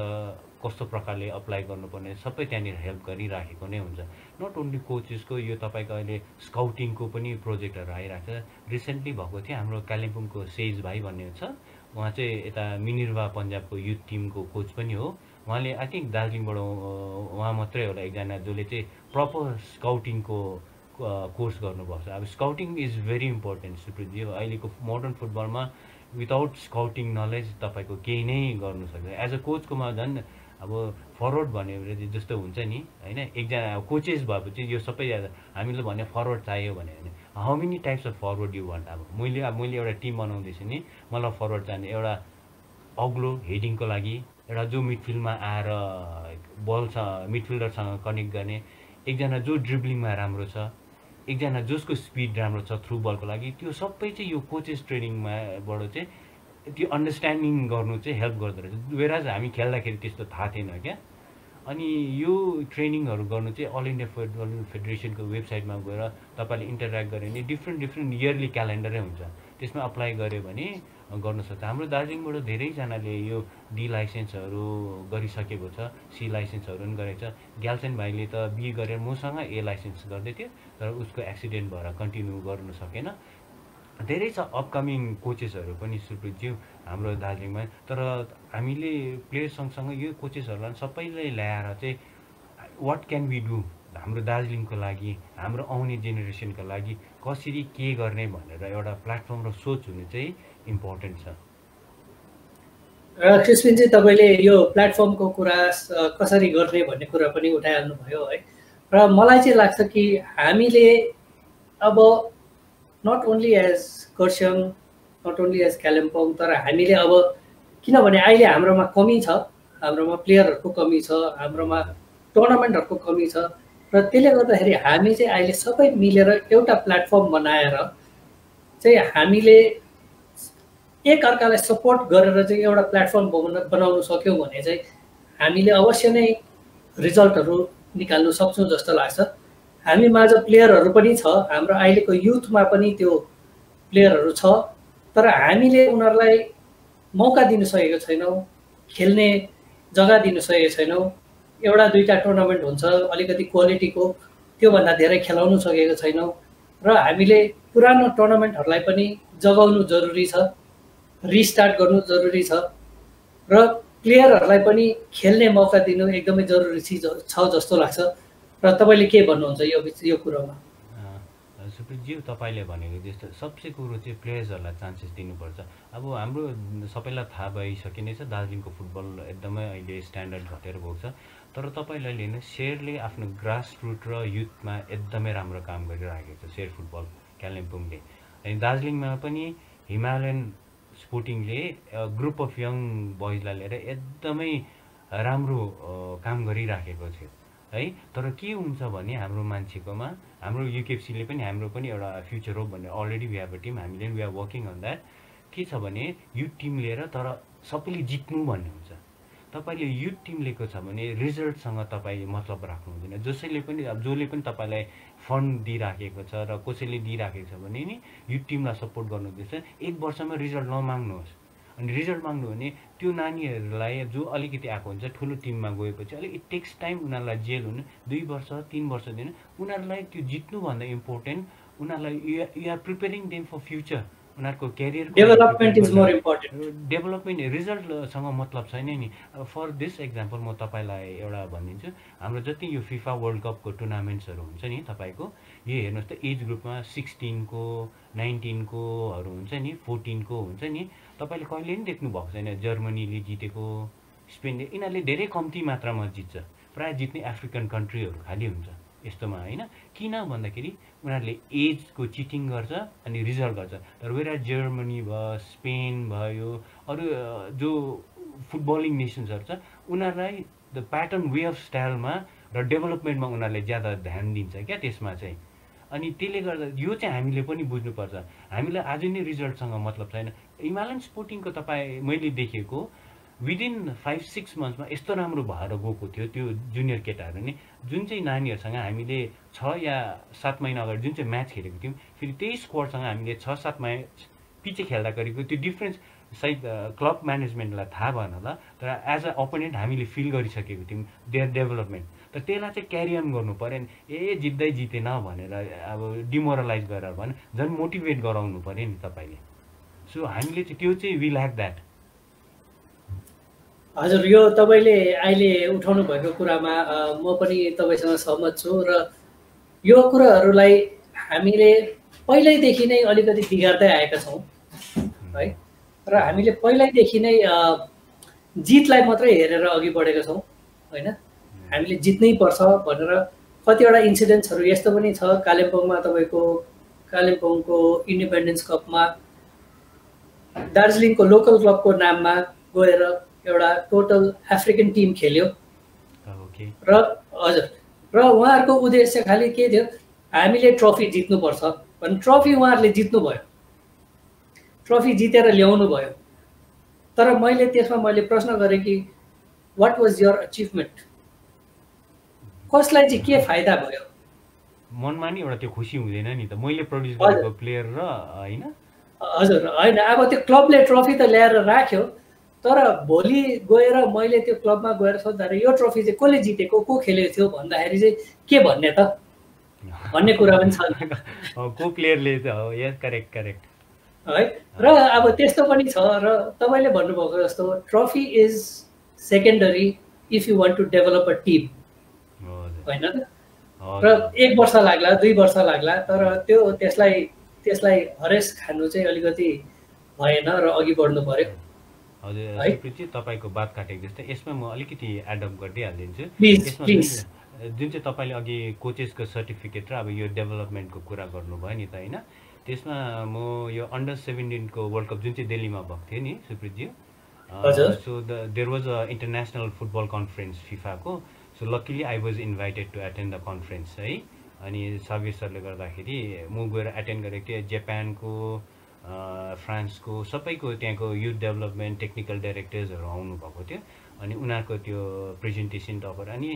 कस्तो प्रकारले अप्लाई गर्नुपर्ने सबै त्यहाँनिर हेल्प गरिराखेको नै हुन्छ। नट ओन्ली कोचेसको, यो तपाईँको अहिले स्काउटिङको पनि प्रोजेक्टहरू आइरहेको छ। रिसेन्टली भएको थियो हाम्रो कालिम्पोङको सेज भाइ भन्ने छ, उहाँ चाहिँ यता मिनिर्भा पन्जाबको युथ टिमको कोच पनि हो। उहाँले आई थिङ्क दार्जिलिङबाट उहाँ मात्रै होला एकजना जसले चाहिँ प्रपर स्काउटिङको कोर्स गर्नुभएको छ। अब स्काउटिङ इज भेरी इम्पोर्टेन्ट सुप्रितजी। अहिलेको मोडर्न फुटबलमा विदाउट स्काउटिङ नलेज तपाईँको केही नै गर्नु सक्दैन। एज अ कोचकोमा झन् अब फरवर्ड भन्यो जस्तो हुन्छ नि होइन, एकजना कोचेस भएपछि यो सबै हामीले भन्यो फरवर्ड चाहियो भने how many types of forward you want. अब मैले एउटा टिम बनाउँदैछु नि, मलाई फरवर्ड चाहिने एउटा अग्लो हेडिङको लागि, एउटा जो मिडफिल्डमा आएर बलसँग मिडफिल्डरसँग कनेक्ट गर्ने, एकजना जो ड्रिब्लिङमा राम्रो छ, एकजना जसको स्पिड राम्रो छ थ्रु बलको लागि। त्यो सबै चाहिँ यो कोचेस ट्रेनिङमाबाट चाहिँ त्यो अन्डरस्ट्यान्डिङ गर्नु चाहिँ हेल्प गर्दो रहेछ। वेराज हामी खेल्दाखेरि त्यस्तो थाहा थिएन क्या। अनि यो ट्रेनिङहरू गर्नु चाहिँ अल इन्डिया फुटबल फेडरेसनको वेबसाइटमा गएर तपाईँले इन्टरेक्ट गऱ्यो भने डिफ्रेन्ट इयरली क्यालेन्डरै हुन्छ, त्यसमा अप्लाई गऱ्यो भने गर्न सक्छ। हाम्रो दार्जिलिङबाट धेरैजनाले यो डी लाइसेन्सहरू गरिसकेको छ, सी लाइसेन्सहरू पनि गरेको छ। ग्याल्सेन भाइले त बी गरेर मसँग ए लाइसेन्स गर्दै थियो, तर उसको एक्सिडेन्ट भएर कन्टिन्यू गर्नु सकेन। धेरै छ अपकमिङ कोचेसहरू पनि सुप्रितज्यू हाम्रो दार्जिलिङमा। तर हामीले प्लेयर सँगसँगै यो कोचेसहरूलाई सबैलाई ल्याएर चाहिँ वाट क्यान वी डु हाम्रो दार्जिलिङको लागि, हाम्रो आउने जेनेरेसनको लागि कसरी के गर्ने भनेर एउटा प्लेटफर्म र सोच हुनु चाहिँ इम्पोर्टेन्ट छ। कृष्णजी तपाईँले यो प्लेटफर्मको कुरा कसरी गर्ने भन्ने कुरा पनि उठाइहाल्नु भयो है। र मलाई चाहिँ लाग्छ कि हामीले अब not only as Kurseong, not only as Kalimpong, तर हामीले अब किनभने अहिले हाम्रोमा कमी छ, हाम्रोमा प्लेयरहरूको कमी छ, हाम्रोमा टुर्नामेन्टहरूको कमी छ, र त्यसले गर्दाखेरि हामी चाहिँ अहिले सबै मिलेर एउटा प्लेटफर्म बनाएर चाहिँ हामीले एक अर्कालाई सपोर्ट गरेर चाहिँ एउटा प्लेटफर्म बनाउन सक्यौँ भने चाहिँ हामीले अवश्य नै रिजल्टहरू निकाल्नु सक्छौँ जस्तो लाग्छ। हामी माझ प्लेयरहरू पनि छ, हाम्रो अहिलेको युथमा पनि त्यो प्लेयरहरू छ, तर हामीले उनीहरूलाई मौका दिनु सकेको छैनौँ, खेल्ने जग्गा दिनु सकेको छैनौँ। एउटा दुईवटा टुर्नामेन्ट हुन्छ अलिकति क्वालिटीको, त्योभन्दा धेरै खेलाउनु सकेको छैनौँ। र हामीले पुरानो टुर्नामेन्टहरूलाई पनि जगाउनु जरुरी छ, रिस्टार्ट गर्नु जरुरी छ, र प्लेयरहरूलाई पनि खेल्ने मौका दिनु एकदमै जरुरी छ जस्तो लाग्छ। र तपाईँले के भन्नुहुन्छ यो कुरोमा? सुप्रितज्यू तपाईँले भनेको जस्तो सबसे कुरो चाहिँ प्लेयर्सहरूलाई चान्सेस दिनुपर्छ। अब हाम्रो सबैलाई थाहा भइसकि नै छ दार्जिलिङको फुटबल एकदमै अहिले स्ट्यान्डर्ड घटेर गएको छ। तर तपाईँलाई लिन सेयरले आफ्नो ग्रास रुट र युथमा एकदमै राम्रो काम गरिरहेको छ सेयर फुटबल कालिम्पोङले। अनि दार्जिलिङमा पनि हिमालयन स्पोर्टिङले ग्रुप अफ यङ बोइजलाई लिएर एकदमै राम्रो काम गरिराखेको थियो है। तर के हुन्छ भने हाम्रो मान्छेकोमा, हाम्रो युकेएफसीले पनि हाम्रो पनि एउटा फ्युचर हो भनेर already we have a team, हामीले we are working on that. के छ भने युथ टिम लिएर तर सबैले जित्नु भन्ने हुन्छ। तपाईँले युथ टिम लिएको छ भने रिजल्टसँग तपाईँ मतलब राख्नु हुँदैन। जसले पनि तपाईँलाई फन्ड दिइराखेको छ र कसैले दिइराखेको छ भने नि युथ टिमलाई सपोर्ट गर्नुहुँदैछ, एक वर्षमा रिजल्ट नमाग्नुहोस्। अनि रिजल्ट माग्नु भने त्यो नानीहरूलाई जो अलिकति आएको हुन्छ ठुलो टिममा गएपछि अलिक इट टेक्स टाइम उनीहरूलाई जेल हुनु 2 वर्ष 3 वर्ष दिनु। उनीहरूलाई त्यो जित्नुभन्दा इम्पोर्टेन्ट उनीहरूलाई you are preparing them for future, उनीहरूको career development is more important. Development रिजल्टसँग मतलब छैन नि। फर दिस एक्जाम्पल म तपाईँलाई एउटा भनिदिन्छु, हाम्रो जति यो फिफा वर्ल्ड कपको टुर्नामेन्ट्सहरू हुन्छ नि तपाईँको, यो हेर्नुहोस् त एज ग्रुपमा 16 को 19 कोहरू हुन्छ नि, 14 को हुन्छ नि, तपाईँले कहिले पनि देख्नु भएको छैन जर्मनीले जितेको, स्पेनले, यिनीहरूले धेरै कम्ती मात्रामा जित्छ। प्रायः जित्ने अफ्रिकन कन्ट्रीहरू खालि हुन्छ यस्तोमा होइन। किन भन्दाखेरि उनीहरूले एजको चिटिङ गर्छ अनि रिजल्ट गर्छ। तर वेरा जर्मनी भयो, स्पेन भयो, अरू जो फुटबलिङ नेसन्सहरू छ उनीहरूलाई द प्याटर्न वे अफ स्टाइलमा र डेभलपमेन्टमा उनीहरूले ज्यादा ध्यान दिन्छ क्या त्यसमा चाहिँ। अनि त्यसले गर्दा यो चाहिँ हामीले पनि बुझ्नुपर्छ। हामीलाई आज नै रिजल्टसँग मतलब छैन। हिमालयन स्पोर्टिङको मैले देखेको विदिन 5-6 मन्थ्समा यस्तो राम्रो भएर गएको थियो त्यो जुनियर केटाहरू नि, जुन चाहिँ नानीहरूसँग हामीले 6 या 7 महिना अगाडि जुन चाहिँ म्याच खेलेको थियौँ, फेरि त्यही स्क्वाडसँग हामीले 6-7 म्याच पछि खेल्दा गरेको त्यो डिफ्रेन्स सायद क्लब म्यानेजमेन्टलाई थाहा भएन होला, तर एज अ अपोनेन्ट हामीले फिल गरिसकेको थियौँ देयर डेभलपमेन्ट। तर त्यसलाई चाहिँ क्यारी अन गर्नु पऱ्यो नि, जित्दै जितेन भनेर अब डिमोरलाइज गरेर भने झन् मोटिभेट गराउनु पऱ्यो नि तपाईँले। सो हामीले चाहिँ त्यो चाहिँ वी ल्याक द्याट। हजुर, यो तपाईँले अहिले उठाउनु भएको कुरामा म पनि तपाईँसँग सहमत छु र यो कुराहरूलाई हामीले पहिल्यैदेखि नै अलिकति बिगार्दै आएका छौँ है, र हामीले पहिल्यैदेखि नै जितलाई मात्रै हेरेर अघि बढेका छौँ होइन। हामीले जित्नै पर्छ भनेर कतिवटा इन्सिडेन्ट्सहरू यस्तो पनि छ। कालिम्पोङको इन्डिपेन्डेन्स कपमा दार्जिलिङको लोकल क्लबको नाममा गएर एउटा टोटल अफ्रिकन टिम खेल्यो र हजुर, र उहाँहरूको उद्देश्य खालि के थियो, हामीले ट्रफी जित्नुपर्छ भने ट्रफी उहाँहरूले जित्नुभयो, ट्रफी जितेर ल्याउनु भयो। तर मैले प्रश्न गरेँ कि वाट वाज योर अचिभमेन्ट, कसलाई चाहिँ के फाइदा भयो? मनमा नि एउटा त्यो खुसी हुँदैन नि त, मैले प्रड्युस गरेको प्लेयर र होइन। हजुर होइन, अब त्यो क्लबले ट्रफी त ल्याएर राख्यो, तर भोलि गएर मैले त्यो क्लबमा गएर सोद्धाखेरि यो ट्रफी चाहिँ कसले जितेको, को खेलेको थियो भन्दाखेरि चाहिँ के भन्ने त भन्ने कुरा पनि छ को प्लेयरले चाहिँ। यस, करेक्ट है। र अब त्यस्तो पनि छ, र तपाईँले भन्नुभएको जस्तो trophy is secondary if you want to develop a team होइन त। र 1 वर्ष लाग्ला, 2 वर्ष लाग्ला, तर त्यसलाई हरेस खानु चाहिँ अलिकति भएन र अघि बढ्नु पर्यो। हजुर सुप्रितजी, तपाईँको बात काटेको जस्तै यसमा म अलिकति एडअप गरिदिइहालिदिन्छु। यसमा जुन चाहिँ तपाईँले अघि कोचेसको सर्टिफिकेट र अब यो डेभलपमेन्टको कुरा गर्नुभयो नि त होइन, त्यसमा म यो अन्डर 17 को वर्ल्ड कप जुन चाहिँ दिल्लीमा भएको थियो नि सुप्रितजी, so there was a international football conference फिफाको। So luckily I was invited to attend the conference है। अनि साबिर सरले गर्दाखेरि म गएर एटेन्ड गरेको थिएँ। जापानको, फ्रान्सको, सबैको त्यहाँको युथ डेभलपमेन्ट टेक्निकल डाइरेक्टर्सहरू आउनुभएको थियो। अनि उनीहरूको त्यो प्रेजेन्टेसन टपर, अनि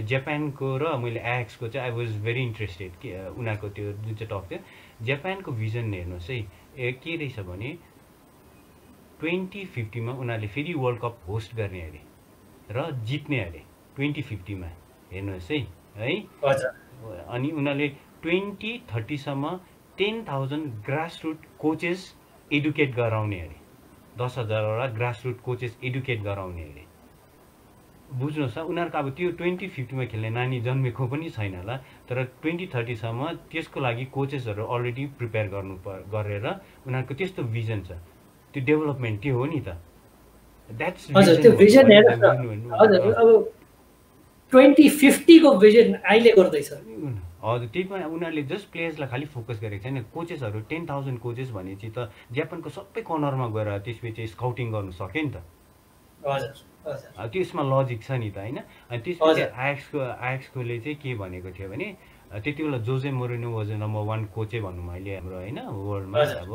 जापानको र मैले एक्सको चाहिँ आई वाज भेरी इन्ट्रेस्टेड कि उनीहरूको त्यो जुन चाहिँ टक थियो। जापानको भिजन हेर्नुहोस् है, के रहेछ भने 2050 उनीहरूले फेरि वर्ल्ड कप होस्ट गर्ने अरे र जित्ने अरे 2050 हेर्नुहोस् है। अनि उनीहरूले 2030 10,000 ग्रासरुट कोचेस एडुकेट गराउने अरे, 10,000वटा ग्रासरुट कोचेस एडुकेट गराउने अरे। बुझ्नुहोस् न, उनीहरूको अब त्यो 2050 खेल्ने नानी जन्मेको पनि छैन होला, तर 2030 त्यसको लागि कोचेसहरू अलरेडी प्रिपेयर गरेर उनीहरूको त्यस्तो भिजन छ। त्यो डेभलपमेन्ट त्यो हो नि त। हजुर, त्यो भिजन हेर्नुहोस्, अब 2050 को भिजन अहिले गर्दैछ। हजुर, त्यही पनि उनीहरूले जस्ट प्लेयर्सलाई खालि फोकस गरेको छैन। कोचेसहरू 10,000 कोचेस भनेपछि त जापानको सबै कर्नरमा गएर त्यसपछि स्काउटिङ गर्नु सक्यो नि त। त्यसमा लजिक छ नि त होइन। अनि त्यसपछि आयाक्सकोले चाहिँ के भनेको थियो भने त्यति बेला जोजे मोरिनो वाज नम्बर 1 कोचै भनौँ अहिले हाम्रो होइन वर्ल्डमा अब।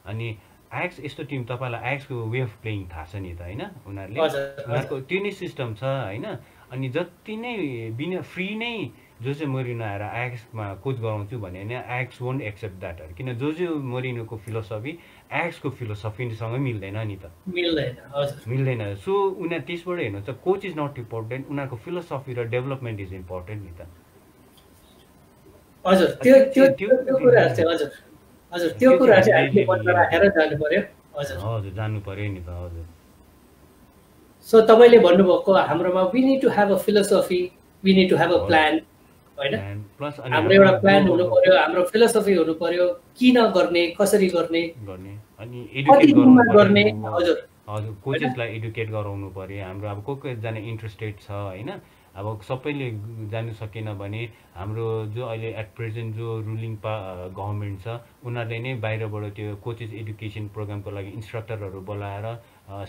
अनि आयाक्स यस्तो टिम, तपाईँलाई आयाक्सको वे अफ प्लेइङ थाहा छ नि त होइन, उनीहरूको त्यो नै सिस्टम छ होइन। अनि जति नै बिना फ्री नै जोजे मोरिनो आएर आयाक्समा कोच गराउँछु भने आयाक्स वोन्ट एक्सेप्ट द्याट, किन जोजे मोरिनोको फिलोसफी आयाक्सको फिलोसफीसँग मिल्दैन नि त, मिल्दैन। सो उनीहरू त्यसबाट हेर्नुहुन्छ कोच इज नट इम्पोर्टेन्ट, उनीहरूको फिलोसफी र डेभलपमेन्ट इज इम्पोर्टेन्ट नि त। हजुर, त्यो कुराहरू चाहिँ हजुर त्यो कुरा चाहिँ हामीले मनमा राखेर जानु पर्यो। हजुर, जानु पर्यो नि त। हजुर, सो तपाईँले भन्नुभएको हाम्रोमा we need to have a philosophy, we need to have a plan होइन। हाम्रो एउटा प्लान हुनु पर्यो, हाम्रो फिलोसफी हुनु पर्यो, किन गर्ने, कसरी गर्ने, अनि एडुकेट गर्ने। हजुर, कोचेसलाई एडुकेट गराउनु पर्यो। हाम्रो अब कोहीजना इन्ट्रेस्टेड छ होइन, अब सबैले जानु सकेन भने हाम्रो जो अहिले एट प्रेजेन्ट जो रुलिङ गभर्मेन्ट छ उनीहरूले नै बाहिरबाट त्यो कोचेस एडुकेसन प्रोग्रामको लागि इन्स्ट्रक्टरहरू बोलाएर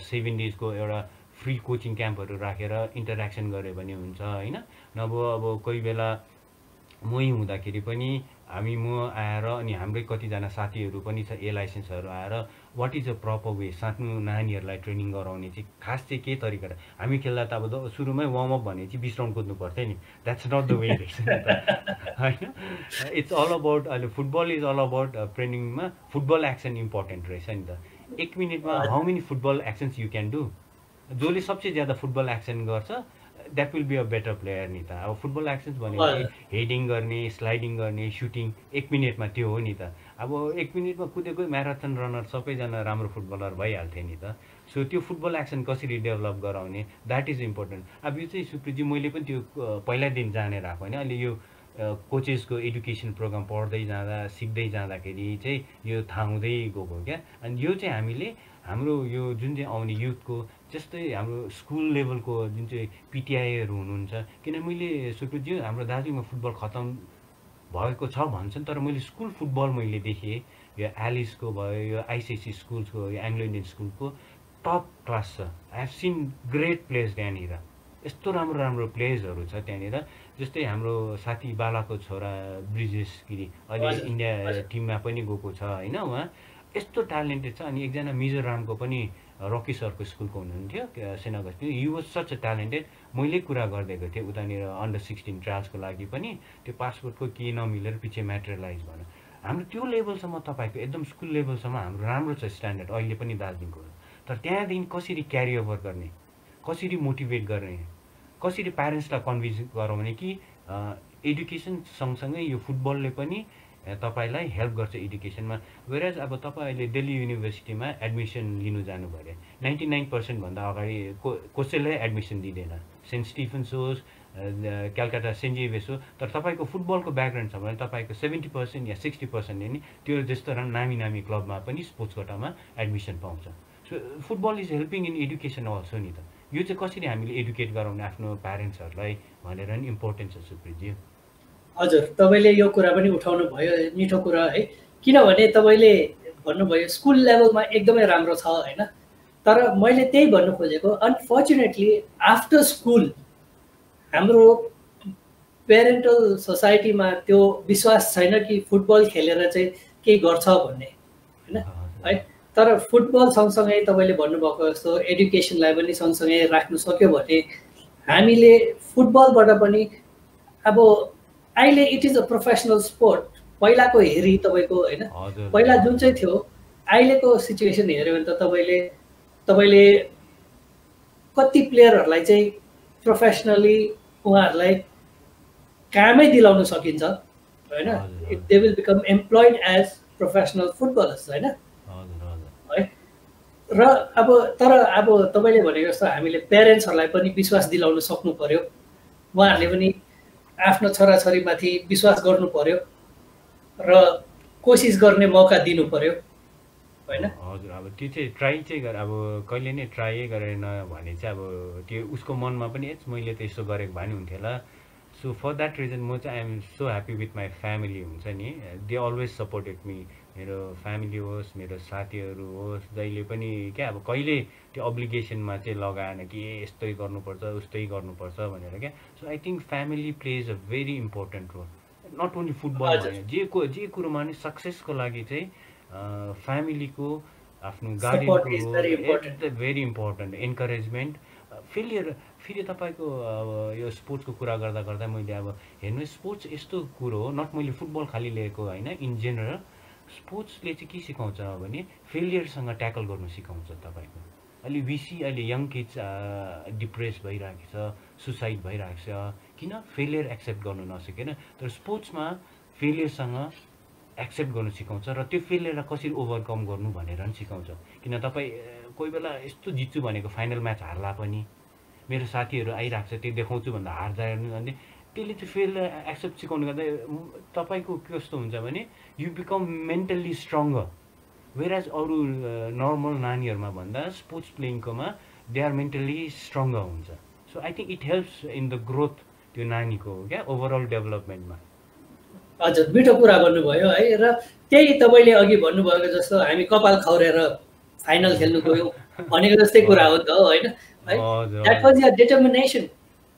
7 डेजको एउटा फ्री कोचिङ क्याम्पहरू राखेर इन्टरेक्सन गऱ्यो भने हुन्छ होइन। नभए अब कोही बेला मै हुँदाखेरि पनि हामी म आएर अनि हाम्रै कतिजना साथीहरू पनि छ ए लाइसेन्सहरू आएर what is a proper way सानो नानीहरूलाई ट्रेनिङ गराउने चाहिँ खास चाहिँ के तरिका हामी खेल्दा त अब सुरुमै वार्मअप भने चाहिँ 20 राउन्ड कुद्नु पर्थ्यो नि द्याट्स नट द वे रहेछ नि त होइन इट्स अल अबाउट अहिले फुटबल इज अल अबाउट ट्रेनिङमा फुटबल एक्सन इम्पोर्टेन्ट रहेछ नि त 1 मिनटमा how many football actions you can do जसले सबसे ज्यादा फुटबल एक्सन गर्छ that will be a better player नि त अब फुटबल एक्सन्स भनेको हेडिङ गर्ने स्लाइडिङ गर्ने सुटिङ 1 मिनटमा त्यो हो नि त अब 1 मिनटमा कुदेकै म्याराथन रनर सबैजना राम्रो फुटबलर भइहाल्थे नि त सो त्यो फुटबल एक्सन कसरी डेभलप गराउने द्याट इज इम्पोर्टेन्ट अब यो चाहिँ सुप्रितजी मैले पनि त्यो पहिला दिन जानेर आएको होइन अहिले यो कोचेसको एडुकेसन प्रोग्राम पढ्दै जाँदा सिक्दै जाँदाखेरि चाहिँ यो थाहा हुँदै गएको क्या अनि यो चाहिँ हामीले हाम्रो यो जुन चाहिँ आउने युथको जस्तै हाम्रो स्कुल लेभलको जुन चाहिँ पिटिआईहरू हुनुहुन्छ किन मैले सुप्रितजी हाम्रो दार्जिलिङमा फुटबल खतम भएको छ भन्छन् तर मैले स्कुल फुटबल मैले देखेँ यो एलिसको भयो यो आइसिएससी स्कुल्सको यो एङ्ग्लो इन्डियन स्कुलको टप क्लास छ I have seen great players त्यहाँनिर यस्तो राम्रो राम्रो प्लेयर्सहरू छ त्यहाँनिर जस्तै हाम्रो साथी बालाको छोरा ब्रिजेश गिरी अहिले इन्डिया टिममा पनि गएको छ होइन उहाँ यस्तो ट्यालेन्टेड छ अनि एकजना मिजोरामको पनि रकी सरको स्कुलको हुनुहुन्थ्यो सेनागस्ती he was such a talented मैले कुरा गरिदिएको थिएँ उतानिर अन्डर 16 ट्रायल्सको लागि पनि त्यो पासपोर्टको केही नमिलेर पछि म्याटेरियलाइज भन हाम्रो त्यो लेभलसम्म तपाईँको एकदम स्कुल लेभलसम्म हाम्रो राम्रो छ स्ट्यान्डर्ड अहिले पनि दार्जिलिङको तर त्यहाँदेखि कसरी क्यारी ओभर गर्ने कसरी मोटिभेट गर्ने कसरी प्यारेन्ट्सलाई कन्भिन्स गराउने कि एडुकेसन सँगसँगै यो फुटबलले पनि तपाईँलाई हेल्प गर्छ एडुकेसनमा वेरएज अब तपाईँ अहिले दिल्ली युनिभर्सिटीमा एडमिसन लिनु जानु पऱ्यो 99% भन्दा अगाडि कसैलाई एडमिसन दिँदैन सेन्ट स्टिफन्स होस् क्यालकाटा सेन्ट जेभियर्स हो तर तपाईँको फुटबलको ब्याकग्राउन्ड छ भने तपाईँको 70% या 60%ले नि त्यो जस्तो नामी नामी क्लबमा पनि स्पोर्ट्स कोटामा एडमिसन पाउँछ so football is helping in education also नि त यो चाहिँ कसरी हामीले एडुकेट गराउने आफ्नो प्यारेन्ट्सहरूलाई भनेर नि इम्पोर्टेन्ट छ सुप्रितजी हजुर तपाईँले यो कुरा पनि उठाउनु भयो मिठो कुरा है किनभने तपाईँले भन्नुभयो स्कुल लेभलमा एकदमै राम्रो छ होइन तर मैले त्यही भन्नु खोजेको अनफर्चुनेटली आफ्टर स्कुल हाम्रो पेरेन्टल सोसाइटीमा त्यो विश्वास छैन कि फुटबल खेलेर चाहिँ केही गर्छ भन्ने होइन है तर फुटबल सँगसँगै तपाईँले भन्नुभएको जस्तो एडुकेसनलाई पनि सँगसँगै राख्नु सक्यो भने हामीले फुटबलबाट पनि अब अहिले it is a professional sport पहिलाको हेरी तपाईँको होइन पहिला जुन चाहिँ थियो अहिलेको सिचुएसन हेऱ्यो भने त तपाईँले कति प्लेयरहरूलाई चाहिँ प्रोफेसनली उहाँहरूलाई कामै दिलाउन सकिन्छ होइन they will become employed as professional footballers होइन है र अब तर अब तपाईँले भनेको जस्तो हामीले प्यारेन्ट्सहरूलाई पनि विश्वास दिलाउन सक्नु पर्यो उहाँहरूले पनि आफ्नो छोराछोरीमाथि विश्वास गर्नु पर्यो र कोसिस गर्ने मौका दिनु पर्यो होइन हजुर अब त्यो चाहिँ ट्राई चाहिँ अब कहिले नै ट्राई गरेन भने चाहिँ अब त्यो उसको मनमा पनि मैले त यसो गरेको भए नि हुन्थ्यो होला सो फर द्याट रिजन म चाहिँ I'm so happy with my family हुन्छ नि दे अलवेज सपोर्टेड मी मेरो फ्यामिली होस् मेरो साथीहरू होस् जहिले पनि क्या अब कहिले त्यो अब्लिगेसनमा चाहिँ लगाएन कि यस्तै गर्नुपर्छ उस्तै गर्नुपर्छ भनेर क्या so I think family plays a very important role not only football भने जे कुरोमा नि सक्सेसको लागि चाहिँ फ्यामिलीको आफ्नो गार्डियनको भेरी इम्पोर्टेन्ट इन्करेजमेन्ट फेरि तपाईँको अब यो स्पोर्ट्सको कुरा गर्दा गर्दा मैले अब हेर्नु स्पोर्ट्स यस्तो कुरो हो नट मैले फुटबल खालि लिएको होइन इन जेनरल स्पोर्ट्सले चाहिँ के सिकाउँछ भने फेलियरसँग ट्याकल गर्नु सिकाउँछ तपाईँको अहिले अहिले यङ किड्स डिप्रेस भइरहेको छ सुसाइड भइरहेको छ किन फेलियर एक्सेप्ट गर्नु नसकेन तर स्पोर्ट्समा फेलियरसँग एक्सेप्ट गर्नु सिकाउँछ र त्यो फेलियरलाई कसरी ओभरकम गर्नु भनेर पनि सिकाउँछ किन तपाईँ कोही बेला यस्तो जित्छु भनेको फाइनल म्याच हार्ला पनि मेरो साथीहरू आइरहेको छ त्यो देखाउँछु भन्दा हार्दा अनि त्यसले चाहिँ फेलियर एक्सेप्ट सिकाउनु गर्दा तपाईँको कस्तो हुन्छ भने you become mentally stronger whereas अरू नर्मल नानीहरूमा भन्दा स्पोर्ट्स प्लेइङकोमा दे आर मेन्टल्ली स्ट्रङ्गर हुन्छ so I think it helps in the growth त्यो नानीको क्या ओभरअल डेभलपमेन्टमा हजुर मिठो कुरा भन्नुभयो है र त्यही तपाईँले अघि भन्नुभएको जस्तो हामी कपाल खौरेर फाइनल खेल्नु गयौँ भनेको जस्तै कुरा हो नि त होइन है द्याट वाज यर डिटर्मिनेसन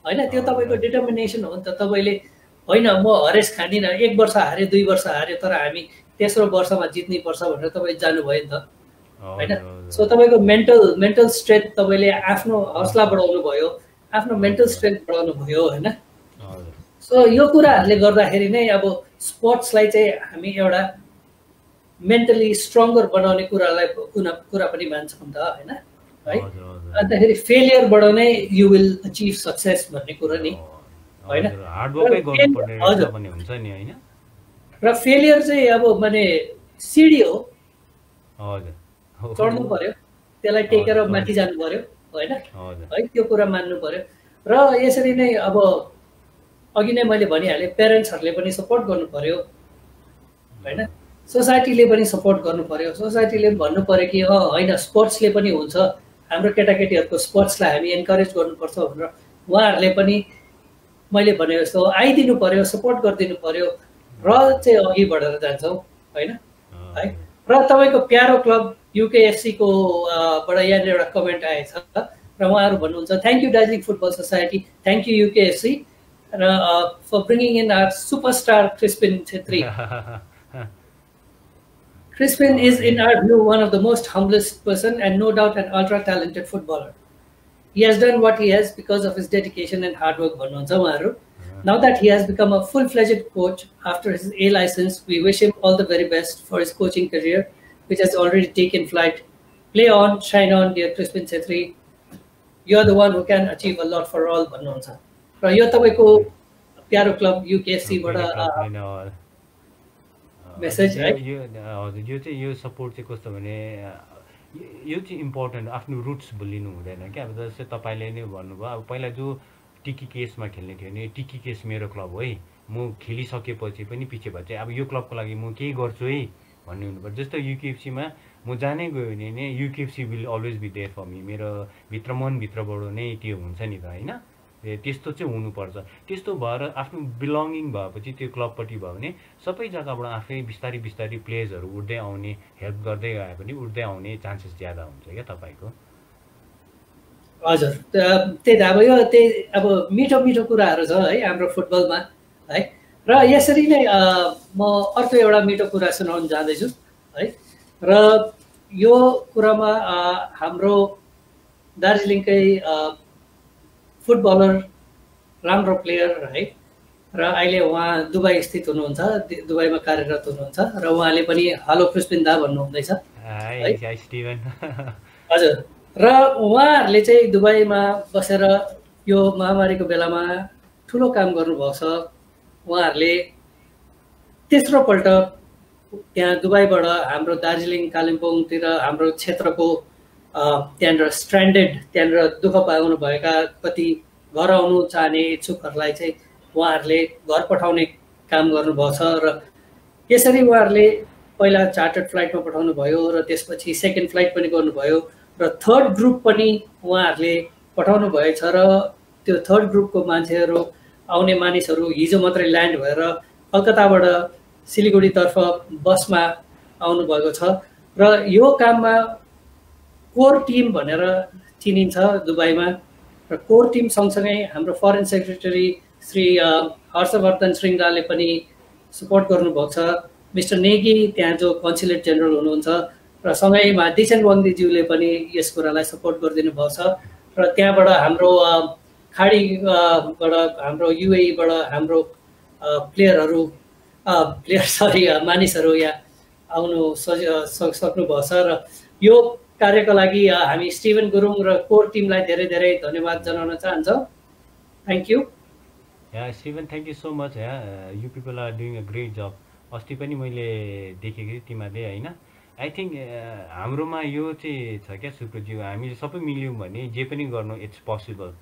होइन त्यो तपाईँको डिटर्मिनेसन हो नि त तपाईँले होइन म हरेस खाँदिनँ, 1 वर्ष हारे 2 वर्ष हारे तर हामी तेस्रो वर्षमा जित्नै पर्छ भनेर तपाईँ जानुभयो नि त होइन। सो तपाईँको मेन्टल स्ट्रेन्थ तपाईँले आफ्नो हौसला बढाउनु भयो, आफ्नो मेन्टल स्ट्रेन्थ बढाउनु भयो होइन। सो यो कुराहरूले गर्दाखेरि नै अब स्पोर्ट्सलाई चाहिँ हामी एउटा मेन्टली स्ट्रङ्गर बनाउने कुरा पनि मान्छौँ नि त होइन है। अन्तखेरि फेलियरबाट नै यु विल अचिभ सक्सेस भन्ने कुरा नि होइन। र फेलियर चाहिँ अब माने सिडी हो, चढ्नु पर्यो, त्यसलाई टेकेर माथि जानु पर्यो होइन है, त्यो कुरा मान्नु पर्यो। र यसरी नै अब अघि नै मैले भनिहालेँ, पेरेन्ट्सहरूले पनि सपोर्ट गर्नु पर्यो होइन, सोसाइटीले पनि सपोर्ट गर्नु पर्यो। सोसाइटीले भन्नु पर्यो कि होइन स्पोर्ट्सले पनि हुन्छ, हाम्रो केटाकेटीहरूको स्पोर्ट्सलाई हामी एन्करेज गर्नुपर्छ भनेर उहाँहरूले पनि मैले भने जस्तो आइदिनु पर्यो, सपोर्ट गरिदिनु पर्यो र चाहिँ अघि बढेर जान्छौँ होइन है। र तपाईँको प्यारो क्लब युकेएफसीको बाट यहाँनिर एउटा कमेन्ट आएछ र उहाँहरू भन्नुहुन्छ thank you Darjeeling football society, thank you UKFC र for bringing in our superstar Crispin Chhetri. Crispin is, in our view, one of the most humblest person and no doubt an ultra-talented footballer. He has done what he has because of his dedication and hard work. Now that he has become a full-fledged coach after his A license, we wish him all the very best for his coaching career, which has already taken flight. Play on, shine on, dear Crispin Chhetri. You are the one who can achieve a lot for all. र यो तपाईको प्यारो club UKFC बाट message है। हजुर यो चाहिँ यो सपोर्ट चाहिँ कस्तो भने यो चाहिँ इम्पोर्टेन्ट, आफ्नो रुट्स भुलिनु हुँदैन क्या। अब जस्तै तपाईँले नै भन्नुभयो अब पहिला जो टिकी केसमा खेल्ने थियो भने टिकी केस मेरो क्लब हो है, म खेलिसकेपछि पनि पछि भए चाहिँ अब यो क्लबको लागि म केही गर्छु है भन्ने हुनुपर्छ। जस्तो युकेएफसीमा म जानै गयो भने नै UKFC will always be there for me, मेरो भित्र मनभित्रबाट नै त्यो हुन्छ नि त होइन। त्यस्तो चाहिँ हुनुपर्छ। त्यस्तो भएर आफ्नो बिलोङ्गिङ भएपछि त्यो क्लबपट्टि भयो भने सबै जग्गाबाट आफै बिस्तारै बिस्तारै प्लेयर्सहरू उठ्दै आउने, हेल्प गर्दै गए पनि उठ्दै आउने चान्सेस ज्यादा हुन्छ क्या तपाईँको। हजुर त्यही त अब यो त्यही अब मिठो मिठो कुराहरू छ है हाम्रो फुटबलमा है। र यसरी नै म अर्को एउटा मिठो कुरा सुनाउन जाँदैछु है। र यो कुरामा हाम्रो दार्जिलिङकै फुटबलर राम्रो प्लेयर है र अहिले उहाँ दुबई स्थित हुनुहुन्छ, दुबईमा कार्यरत हुनुहुन्छ र उहाँले पनि हेलो क्रिस्पिन दा भन्नुहुँदैछ। हजुर र उहाँहरूले चाहिँ दुबईमा बसेर यो महामारीको बेलामा ठुलो काम गर्नुभएको छ। उहाँहरूले तेस्रोपल्ट त्यहाँ दुबईबाट हाम्रो दार्जिलिङ कालिम्पोङतिर हाम्रो क्षेत्रको त्यहाँनिर स्ट्रान्डेड त्यहाँनिर दुःख पाउनु भएका कति घर आउनु चाहने इच्छुकहरूलाई चाहिँ उहाँहरूले घर पठाउने काम गर्नुभएको छ। र यसरी उहाँहरूले पहिला चार्टर्ड फ्लाइटमा पठाउनु भयो र त्यसपछि सेकेन्ड फ्लाइट पनि गर्नुभयो र थर्ड ग्रुप पनि उहाँहरूले पठाउनु भएछ। र त्यो थर्ड ग्रुपको मान्छेहरू आउने मानिसहरू हिजो मात्रै ल्यान्ड भएर कलकत्ताबाट सिलिगुडीतर्फ बसमा आउनुभएको छ। र यो काममा कोर टिम भनेर चिनिन्छ दुबईमा र कोर टिम सँगसँगै हाम्रो फरेन सेक्रेटरी श्री हर्षवर्धन श्रृङ्गाले पनि सपोर्ट गर्नुभएको छ। मिस्टर नेगी त्यहाँ जो कन्सुलेट जेनरल हुनुहुन्छ र सँगैमा दिसेन वाङदीज्यूले पनि यस कुरालाई सपोर्ट गरिदिनु भएको छ। र त्यहाँबाट हाम्रो खाडीबाट हाम्रो युएईबाट हाम्रो मानिसहरू यहाँ आउनु सक्नुभएको छ। र यो कार्यको लागि हामी स्टिभन गुरुङ र कोर टिमलाई धेरै धेरै धन्यवाद जनाउन चाहन्छौँ। Thank you. Steven thank you so much. You people are doing a great job. अस्ति पनि मैले देखेको थिएँ तिमीहरूले होइन। आई थिङ्क हाम्रोमा यो चाहिँ छ क्या सुप्रज्यू, हामीले सबै मिल्यौँ भने जे पनि गर्नु इट्स पोसिबल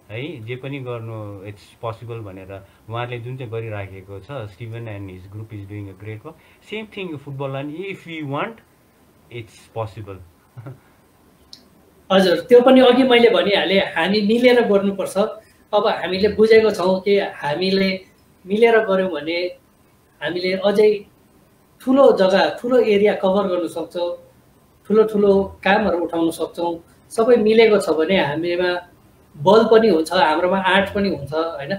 है, जे पनि गर्नु इट्स पोसिबल भनेर उहाँहरूले जुन चाहिँ गरिराखेको छ Steven and his group is doing a great work. Same thing फुटबललाई if you want it's possible. हजुर त्यो पनि अघि मैले भनिहालेँ, हामी मिलेर गर्नुपर्छ। अब हामीले बुझेको छौँ कि हामीले मिलेर गऱ्यौँ भने हामीले अझै ठुलो जग्गा ठुलो एरिया कभर गर्न सक्छौँ, ठुलो ठुलो कामहरू उठाउन सक्छौँ। सबै मिलेको छ भने हामीमा बल पनि हुन्छ, हाम्रोमा आँट पनि हुन्छ होइन।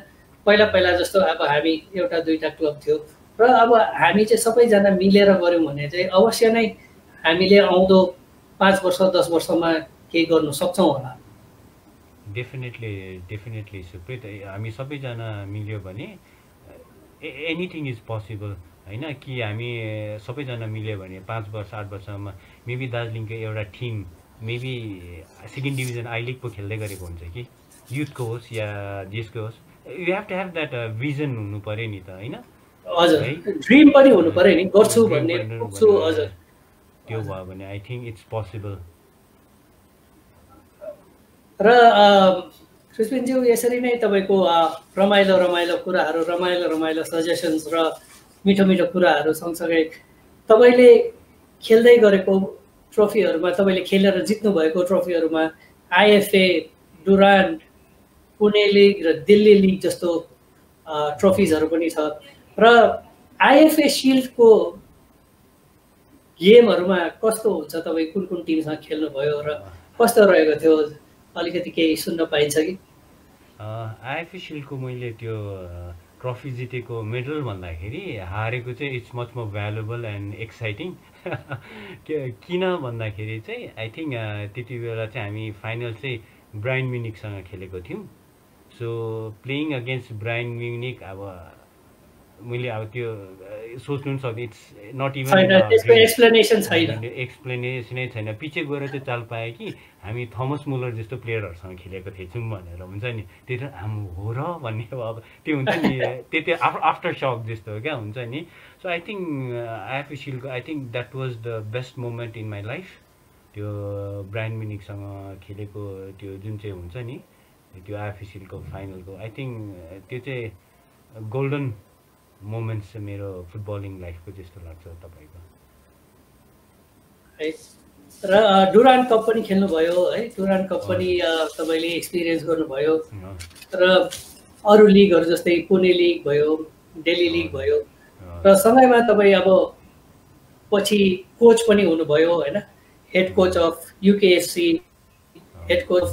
पहिला पहिला जस्तो अब हामी एउटा दुईटा क्लब थियो र अब हामी चाहिँ सबैजना मिलेर गऱ्यौँ भने चाहिँ अवश्य नै हामीले आउँदो 5 वर्ष 10 वर्षमा केही गर्नु सक्छौँ होला। डेफिनेटली सुप्रित, हामी सबैजना मिल्यो भने एनिथिङ इज पोसिबल होइन। कि हामी सबैजना मिल्यो भने 5 वर्ष 8 वर्षमा मेबी दार्जिलिङको एउटा team maybe second division I league पो खेल्दै गरेको हुन्छ कि युथको होस् या जेसको होस्। You have to have that vision हुनु पऱ्यो नि त होइन। हजुर, ड्रिम पनि हुनु पऱ्यो नि, गर्छु भन्ने पुग्छु। हजुर, त्यो भयो भने आई थिङ्क इट्स पोसिबल। र कृष्णज्यू यसरी नै तपाईँको रमाइलो रमाइलो कुराहरू, रमाइलो सजेसन्स र मिठो मिठो कुराहरू सँगसँगै तपाईँले खेल्दै गरेको ट्रफीहरूमा, तपाईँले खेलेर जित्नु भएको ट्रफीहरूमा आइएफए, डुरान्ड, पुणे लिग र दिल्ली लिग जस्तो ट्रफिजहरू पनि छ। र आइएफए सिल्डको गेमहरूमा कस्तो हुन्छ, तपाईँ कुन कुन टिमसँग खेल्नुभयो र कस्तो रहेको थियो, अलिकति केही सुन्न पाइन्छ कि? आइएफए सिल्डको मैले त्यो ट्रफी जितेको मेडल भन्दाखेरि हारेको चाहिँ it's much more valuable and exciting. किन भन्दाखेरि चाहिँ आई थिङ्क त्यति बेला चाहिँ हामी फाइनल चाहिँ ब्रायन म्युनिकसँग खेलेको थियौँ। So playing against Bayern Munich, अब मैले अब त्यो सोच्नु पनि सक्दिनँ, इट्स नट इभन एक्सप्लेनेसनै छैन। पछि गएर चाहिँ चाल पाएँ कि हामी थमस मुलर जस्तो प्लेयरहरूसँग खेलेको थिएछौँ भनेर हुन्छ नि, त्यो हो र भन्ने अब त्यो हुन्छ नि, त्यो आफ्टर सक जस्तो क्या हुन्छ नि। सो आई थिङ्क आइएफए सिल्डको I think that was the best moment in my life. त्यो ब्रायन म्युनिकसँग खेलेको त्यो जुन चाहिँ हुन्छ नि त्यो आइएफए सिल्डको फाइनलको, आई थिङ्क त्यो चाहिँ गोल्डन मोमेन्ट्स मेरो फुटबलिङ लाइफको जस्तो लाग्छ तपाईँको। र डुरान्ड कप पनि खेल्नुभयो है, डुरान्ड कप पनि तपाईँले एक्सपिरियन्स गर्नुभयो र अरू लिगहरू जस्तै पुणे लिग भयो, दिल्ली लिग भयो र सँगैमा तपाईँ अब पछि कोच पनि हुनुभयो होइन, head coach of UKFC, head coach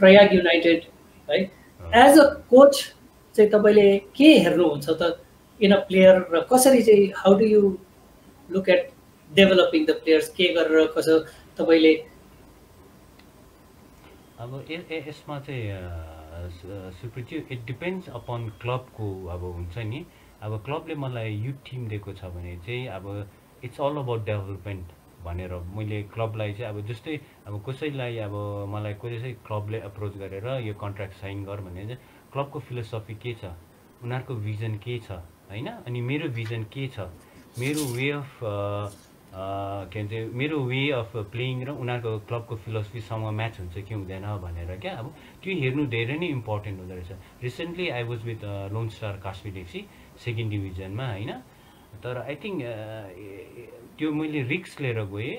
Prayag United है। एज अ कोच चाहिँ तपाईँले के हेर्नुहुन्छ त इन अ प्लेयर, र कसरी चाहिँ how do you look at developing the players, के गरेर कसो तपाईँले? अब यसमा चाहिँ सुप्रिज्यू इट डिपेन्ड्स अपन क्लबको अब हुन्छ नि। अब क्लबले मलाई युथ टिम दिएको छ भने चाहिँ अब इट्स अल अबाउट डेभलपमेन्ट भनेर मैले क्लबलाई चाहिँ अब जस्तै अब कसैलाई अब मलाई कसै क्लबले अप्रोच गरेर यो कन्ट्र्याक्ट साइन गर भने चाहिँ क्लबको फिलोसफी के छ, उनीहरूको भिजन के छ होइन, अनि मेरो भिजन के छ, मेरो वे अफ के भन्छ मेरो वे अफ प्लेइङ र उनीहरूको क्लबको फिलोसफीसँग म्याच हुन्छ कि हुँदैन भनेर क्या अब त्यो हेर्नु धेरै नै इम्पोर्टेन्ट हुँदो रहेछ। Recently I was with Lone Star Kashmir FC second डिभिजनमा होइन। तर आई थिङ्क त्यो मैले रिस्क लिएर गएँ,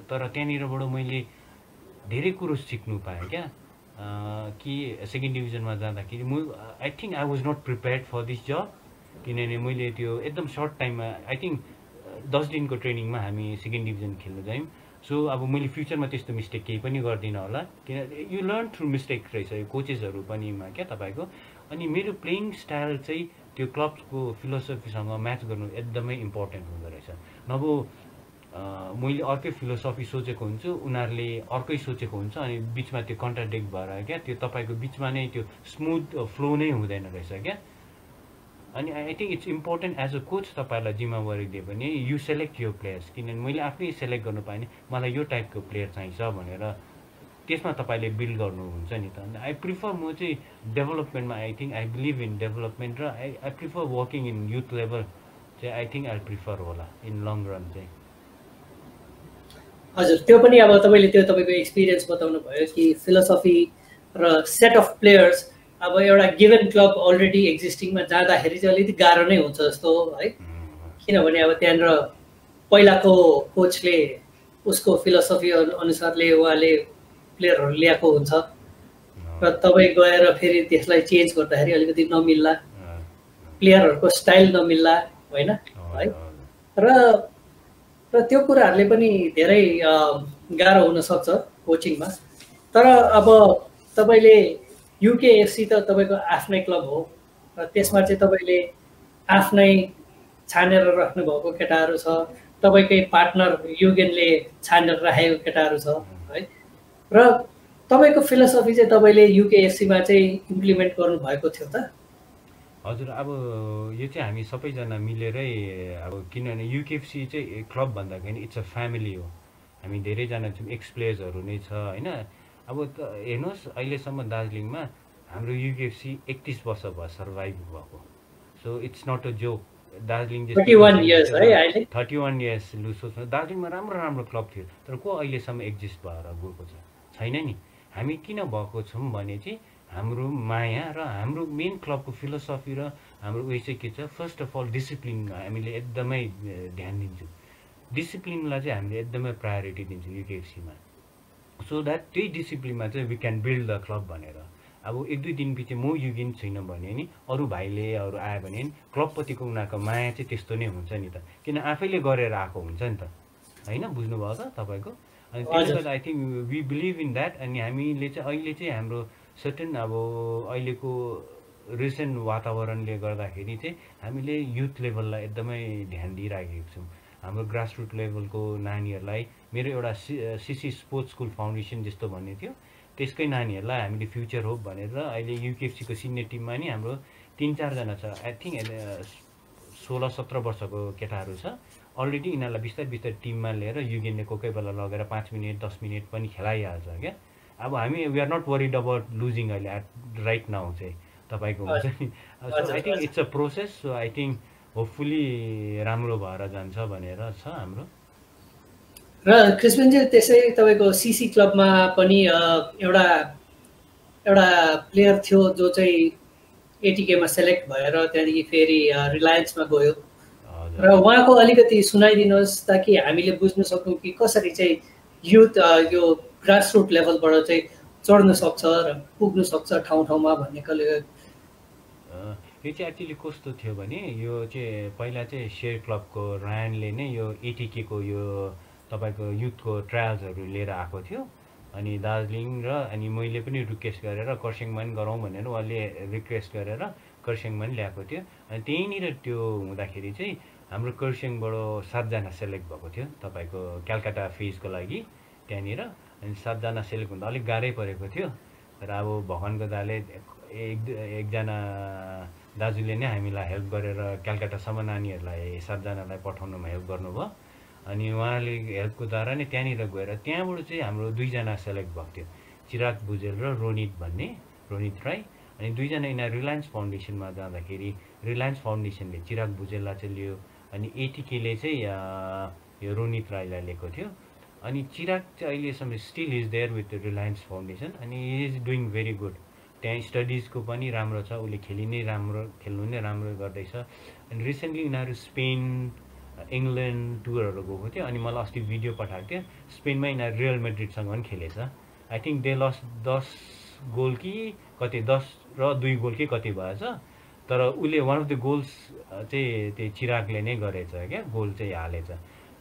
तर त्यहाँनिरबाट मैले धेरै कुरो सिक्नु पाएँ क्या। कि सेकेन्ड डिभिजनमा जाँदाखेरि I think I was not prepared for this job, किनभने मैले त्यो एकदम सर्ट टाइममा आई थिङ्क 10 दिनको ट्रेनिङमा हामी सेकेन्ड डिभिजन खेल्नु गयौँ। सो अब मैले फ्युचरमा त्यस्तो मिस्टेक केही पनि गर्दिनँ होला, किन यु लर्न थ्रु मिस्टेक रहेछ यो कोचेसहरू पनिमा क्या तपाईँको। अनि मेरो प्लेइङ स्टाइल चाहिँ त्यो क्लबको फिलोसफीसँग म्याच गर्नु एकदमै इम्पोर्टेन्ट हुँदो रहेछ। नभए मैले अर्कै फिलोसफी सोचेको हुन्छु, उनीहरूले अर्कै सोचेको हुन्छ, अनि बिचमा त्यो कन्ट्राडिक्ट भएर क्या त्यो तपाईँको बिचमा नै त्यो स्मुथ फ्लो नै हुँदैन रहेछ क्या। अनि I think it's important as a coach तपाईँलाई जिम्मेवारी दियो भने यु सेलेक्ट यो प्लेयर्स, किनभने मैले आफै सेलेक्ट गर्नु पाएँ नि मलाई यो टाइपको प्लेयर चाहिन्छ भनेर, त्यसमा तपाईँले बिल्ड गर्नुहुन्छ नि त। आई प्रिफर म चाहिँ डेभलपमेन्टमा I think I believe in development र I prefer working in youth level चाहिँ आई थिङ्क आई प्रिफर होला इन लङ रन चाहिँ। हजुर, त्यो पनि अब तपाईँले त्यो तपाईँको एक्सपिरियन्स बताउनु भयो कि फिलोसफी र सेट अफ प्लेयर्स अब एउटा गिभन क्लब अलरेडी एक्जिस्टिङमा जाँदाखेरि चाहिँ अलिकति गाह्रो नै हुन्छ जस्तो है, किनभने अब त्यहाँनिर पहिलाको कोचले उसको फिलोसफी अनुसारले उहाँले प्लेयरहरू ल्याएको हुन्छ र तपाईँ गएर फेरि त्यसलाई चेन्ज गर्दाखेरि अलिकति नमिल्ला, प्लेयरहरूको स्टाइल नमिल्ला होइन है। र त्यो कुराहरूले पनि धेरै गाह्रो हुनसक्छ कोचिङमा। तर अब तपाईँले युकेएफसी त तपाईँको आफ्नै क्लब हो त्यसमा चाहिँ तपाईँले आफ्नै छानेर राख्नुभएको केटाहरू छ, तपाईँकै पार्टनर युगेनले छानेर राखेको केटाहरू छ है। र तपाईँको फिलोसफी चाहिँ तपाईँले युकेएफसीमा चाहिँ इम्प्लिमेन्ट गर्नुभएको थियो त? हजुर, अब यो चाहिँ हामी सबैजना मिलेरै, अब किनभने युकेएफसी चाहिँ क्लब भन्दाखेरि इट्स अ फ्यामिली हो। हामी धेरैजना छौँ, एक्स प्लेयर्सहरू नै छ होइन। अब हेर्नुहोस्, अहिलेसम्म दार्जिलिङमा हाम्रो युकेएफसी 31 वर्ष भयो सर्भाइभ भएको। So it's not a joke. Darjeeling 31 years है अहिले। 31 इयर्स लु सोच्नु, दार्जिलिङमा राम्रो राम्रो क्लब थियो, तर को अहिलेसम्म एक्जिस्ट भएर गएको छैन नि। हामी किन भएको छौँ भने चाहिँ हाम्रो माया र हाम्रो मेन क्लबको फिलोसफी र हाम्रो उयो चाहिँ के छ, फर्स्ट अफ अल डिसिप्लिन हामीले एकदमै ध्यान दिन्छौँ। डिसिप्लिनलाई चाहिँ हामीले एकदमै प्रायोरिटी दिन्छौँ युकेएफसीमा, सो द्याट त्यही डिसिप्लिनमा चाहिँ we can build the club भनेर। अब 1-2 दिन पछि म युगिन छैन भने नि अरू भाइले अरू आयो भने नि क्लबपट्टिको उनीहरूको माया चाहिँ त्यस्तो नै हुन्छ नि त, किन आफैले गरेर आएको हुन्छ नि त होइन। बुझ्नुभयो त तपाईँको? अनि त्यसले गर्दा I think we believe in that. अनि हामीले चाहिँ अहिले चाहिँ हाम्रो सर्टेन अब अहिलेको रिसेन्ट वातावरणले गर्दाखेरि चाहिँ हामीले युथ लेभललाई एकदमै ध्यान दिइराखेको छौँ। हाम्रो ग्रासरुट लेभलको नानीहरूलाई मेरो एउटा सिसी स्पोर्ट्स स्कुल फाउन्डेसन जस्तो भन्ने थियो, त्यसकै नानीहरूलाई हामीले फ्युचर होप भनेर अहिले युकेएफसीको सिनियर टिममा नि हाम्रो 3-4 जना छ। आई थिङ्क 16-17 वर्षको केटाहरू छ। अलरेडी यिनीहरूलाई बिस्तारै बिस्तारै टिममा लिएर युगेनले कोही बेला लगेर 5 मिनट 10 मिनट पनि खेलाइहाल्छ क्या। अब हामी we are not worried about losing अहिले एट राइट नाउ चाहिँ तपाईँको हुन्छ नि। So I think it's a process. So I think hopefully राम्रो भएर जान्छ भनेर छ हाम्रो। र कृष्णजी त्यसै तपाईँको सिसी क्लबमा पनि एउटा प्लेयर थियो जो चाहिँ एटिकेमा सेलेक्ट भएर त्यहाँदेखि फेरि रिलायन्समा गयो, र उहाँको अलिकति सुनाइदिनुहोस् ताकि हामीले बुझ्न सकौँ कि कसरी चाहिँ युथ यो ग्रासरुट लेभलबाट चाहिँ चढ्न सक्छ र पुग्न सक्छ ठाउँ ठाउँमा भन्ने कले। यो चाहिँ एक्चुली कस्तो थियो भने यो चाहिँ पहिला चाहिँ सेयर क्लबको रायनले नै यो एटिकेको यो तपाईँको युथको ट्रायल्सहरू लिएर आएको थियो। अनि दार्जिलिङ र अनि मैले पनि रिक्वेस्ट गरेर कर्सियङमा पनि गरौँ भनेर उहाँले रिक्वेस्ट गरेर कर्सियङमा पनि ल्याएको थियो। अनि त्यहीँनिर त्यो हुँदाखेरि चाहिँ हाम्रो कर्सियङबाट 7 जना सेलेक्ट भएको थियो तपाईँको कलकत्ता फेजको लागि त्यहाँनिर। अनि 7 जना सेलेक्ट हुँदा अलिक गाह्रै परेको थियो। र अब भगवान्को दाले एकजना दाजुले नै हामीलाई हेल्प गरेर कलकत्तासम्म नानीहरूलाई 7 जनालाई पठाउनुमा हेल्प गर्नुभयो। अनि उहाँले हेल्पको द्वारा नै त्यहाँनिर गएर त्यहाँबाट चाहिँ हाम्रो 2 जना सेलेक्ट भएको थियो, चिराग भुजेल र रोनित राई। अनि 2 जना यिनीहरू रिलायन्स फाउन्डेसनमा जाँदाखेरि रिलायन्स फाउन्डेसनले चिराग भुजेललाई चाहिँ लियो, अनि एटिकेले चाहिँ यो रोनित राईलाई लिएको थियो। अनि चिराग चाहिँ अहिलेसम्म still is there with Reliance foundation अनि he is doing very good. त्यहाँ स्टडिजको पनि राम्रो छ, उसले खेल्नु नै राम्रो गर्दैछ। अनि रिसेन्टली यिनीहरू स्पेन इङ्ल्यान्ड टुरहरू गएको थियो। अनि मलाई अस्ति भिडियो पठाएको थियो, स्पेनमा यिनीहरू रियल मेड्रिडसँग पनि खेलेछ। I think they lost 10 goal कि कति 10 र 2 गोल कि कति भएछ। तर उसले वान अफ द गोल्स चाहिँ त्यो चिरागले नै गरेछ क्या, गोल चाहिँ हालेछ।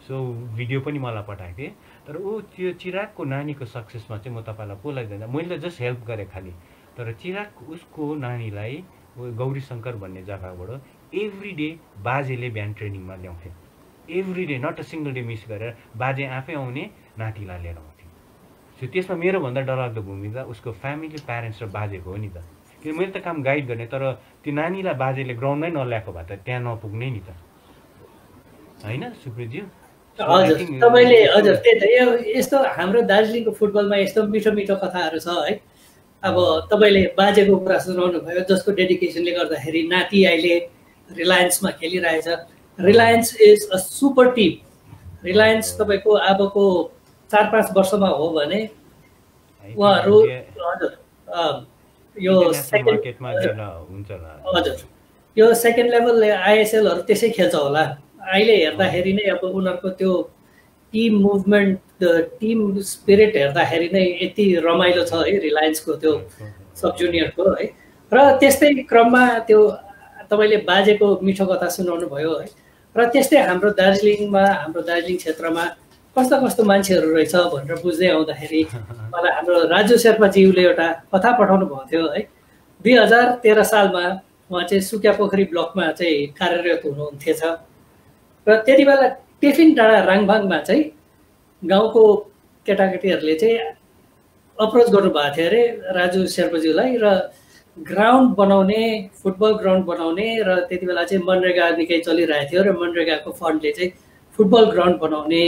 सो भिडियो पनि मलाई पठाएको थिएँ। तर ऊ त्यो चिरागको नानीको सक्सेसमा चाहिँ म तपाईँलाई कसलाई दिँदा, मैले जस्ट हेल्प गरेँ खालि। तर चिराग उसको नानीलाई गौरी शङ्कर भन्ने जग्गाबाट एभ्री डे बाजेले बिहान ट्रेनिङमा ल्याउँथ्यो, every day, not a single day miss गरेर बाजे आफै आउने नातिलाई लिएर आउँथ्यो। सो त्यसमा मेरोभन्दा डरलाग्दो भूमिका उसको फ्यामिली प्यारेन्ट्स र बाजेको हो नि त। किन मैले त काम गाइड गर्ने, तर त्यो नानीलाई बाजेले ग्राउन्डमै नल्याएको भए त त्यहाँ नपुग्ने नि त होइन सुप्रितज्यू। हजुर तपाईँले हजुर त्यही त यस्तो हाम्रो दार्जिलिङको फुटबलमा यस्तो मिठो मिठो कथाहरू छ है। अब तपाईँले बाजेको कुरा सुनाउनु भयो जसको डेडिकेसनले गर्दाखेरि नाति अहिले रिलायन्समा खेलिरहेछ। Reliance is a super team. Reliance तपाईँको अबको 4-5 वर्षमा हो भने उहाँहरू हजुर यो यो सेकेन्ड लेभल आइएसएलहरू त्यसै खेल्छ होला। अहिले हेर्दाखेरि नै अब उनीहरूको त्यो टिम मुभमेन्ट टिम स्पिरिट हेर्दाखेरि नै यति रमाइलो छ है रिलायन्सको त्यो सब जुनियरको है। र त्यस्तै क्रममा त्यो तपाईँले बाजेको मिठो कथा सुनाउनु भयो है। र त्यस्तै हाम्रो दार्जिलिङमा हाम्रो दार्जिलिङ क्षेत्रमा कस्ता कस्तो मान्छेहरू रहेछ भनेर बुझ्दै आउँदाखेरि मलाई हाम्रो राजु शेर्पाज्यूले एउटा कथा पठाउनु भएको थियो है। 2013 सालमा उहाँ चाहिँ सुकिया पोखरी ब्लकमा चाहिँ कार्यरत हुनुहुन्थेछ र त्यति बेला टेफिन डाँडा राङभाङमा चाहिँ गाउँको केटाकेटीहरूले चाहिँ अप्रोच गर्नुभएको थियो अरे राजु शेर्पाज्यूलाई र ग्राउन्ड बनाउने फुटबल ग्राउन्ड बनाउने र त्यति बेला चाहिँ मनरेगा निकै चलिरहेको थियो र मनरेगाको फन्डले चाहिँ फुटबल ग्राउन्ड बनाउने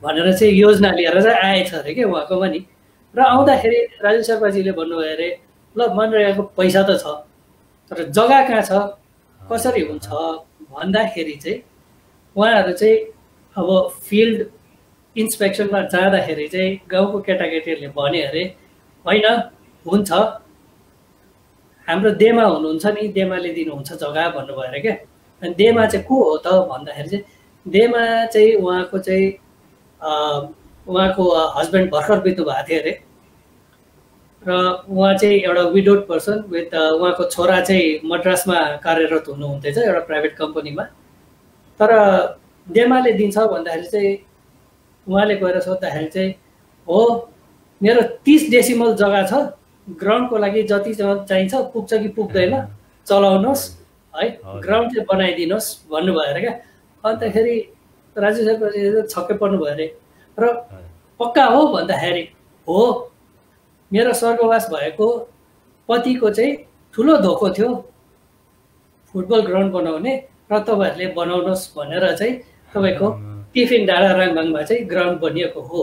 भनेर चाहिँ योजना लिएर चाहिँ आएछ अरे कि उहाँकोमा नि र आउँदाखेरि राजु शेर्पाजीले भन्नुभयो अरे ल मनरेगाको पैसा त छ तर जग्गा कहाँ छ कसरी हुन्छ भन्दाखेरि चाहिँ उहाँहरू चाहिँ अब फिल्ड इन्सपेक्सनमा जाँदाखेरि चाहिँ गाउँको केटाकेटीहरूले भने अरे होइन हुन्छ हाम्रो देमा हुनुहुन्छ नि देमाले दिनुहुन्छ जग्गा भन्नुभयो अरे क्या अनि देमा चाहिँ को हो त भन्दाखेरि चाहिँ देमा चाहिँ उहाँको हस्बेन्ड भर्खर बित्नु भएको थियो अरे र उहाँ चाहिँ एउटा विडोड पर्सन विथ उहाँको छोरा चाहिँ मद्रासमा कार्यरत हुनुहुन्थेछ एउटा प्राइभेट कम्पनीमा तर देमाले दिन्छ भन्दाखेरि चाहिँ उहाँले गएर सोद्धाखेरि चाहिँ हो मेरो 30 डेसिमल जग्गा छ ग्राउन्डको लागि जति चाहिन्छ पुग्छ कि पुग्दैन चलाउनुहोस् है ग्राउन्ड चाहिँ बनाइदिनुहोस् भन्नुभयो अरे क्या अन्तखेरि राजु शेर्पाजीले छक्कै पर्नुभयो अरे र पक्का हो भन्दाखेरि हो मेरो स्वर्गवास भएको पतिको चाहिँ ठुलो धोको थियो फुटबल ग्राउन्ड बनाउने र तपाईँहरूले बनाउनुहोस् भनेर चाहिँ तपाईँको टिफिन डाँडा राङभाङमा चाहिँ ग्राउन्ड बनिएको हो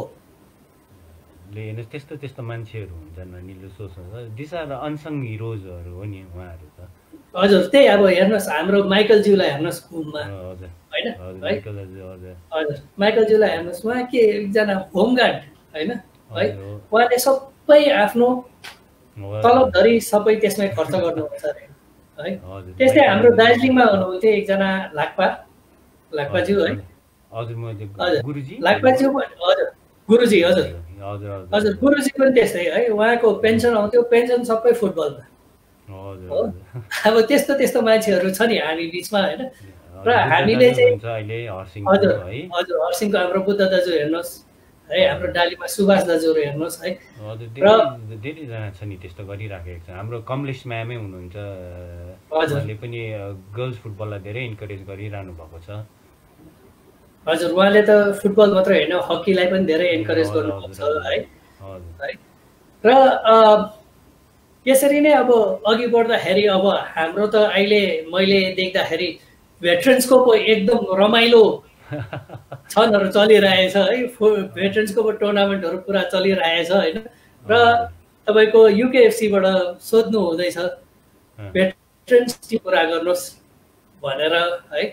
हेर्नुहोस् त्यस्तो त्यस्तो मान्छेहरू हुन्छन् निलो सोच्नु दिस आर अनसङ हिरोजहरू हो नि उहाँहरू त हजुर त्यही अब हेर्नुहोस् हाम्रो माइकलज्यूलाई हेर्नुहोस् घुममा होइन हजुर माइकलज्यूलाई हेर्नुहोस् उहाँ के एकजना होमगार्ड होइन है उहाँले सबै आफ्नो तलबधरी सबै त्यसमै खर्च गर्नुहुन्छ अरे है त्यस्तै हाम्रो दार्जिलिङमा हुनुहुन्थ्यो एकजना लाक्पाज्यू है लाक्पाज्यू हजुर गुरुजी हजुर हजुर गुरुजी पनि त्यस्तै है उहाँको पेन्सन आउँथ्यो पेन्सन सबै फुटबलमा हो अब त्यस्तो त्यस्तो मान्छेहरू छ नि हामी बिचमा होइन र हामीले चाहिँ हजुर हजुर हर्सिङको हाम्रो बुद्ध दाजु हेर्नुहोस् है हाम्रो डालीमा सुभाष दाजुहरू हेर्नुहोस् है र धेरैजना छ नि त्यस्तो गरिराखेको छ हाम्रो कमलेश म्यामै हुनुहुन्छ उहाँले पनि गर्ल्स फुटबललाई धेरै इन्करेज गरिरहनु भएको छ हजुर उहाँले त फुटबल मात्र होइन हकीलाई पनि धेरै इन्करेज गर्नुभएको छ है र यसरी नै अब अघि बढ्दाखेरि अब हाम्रो त अहिले मैले देख्दाखेरि भेटरेन्सको पो एकदम रमाइलो क्षणहरू चलिरहेछ है भेटरेन्सको पो टुर्नामेन्टहरू पुरा चलिरहेछ होइन र तपाईँको युकेएफसीबाट सोध्नु हुँदैछ भेटरेन्स टिम पुरा गर्नुहोस् भनेर है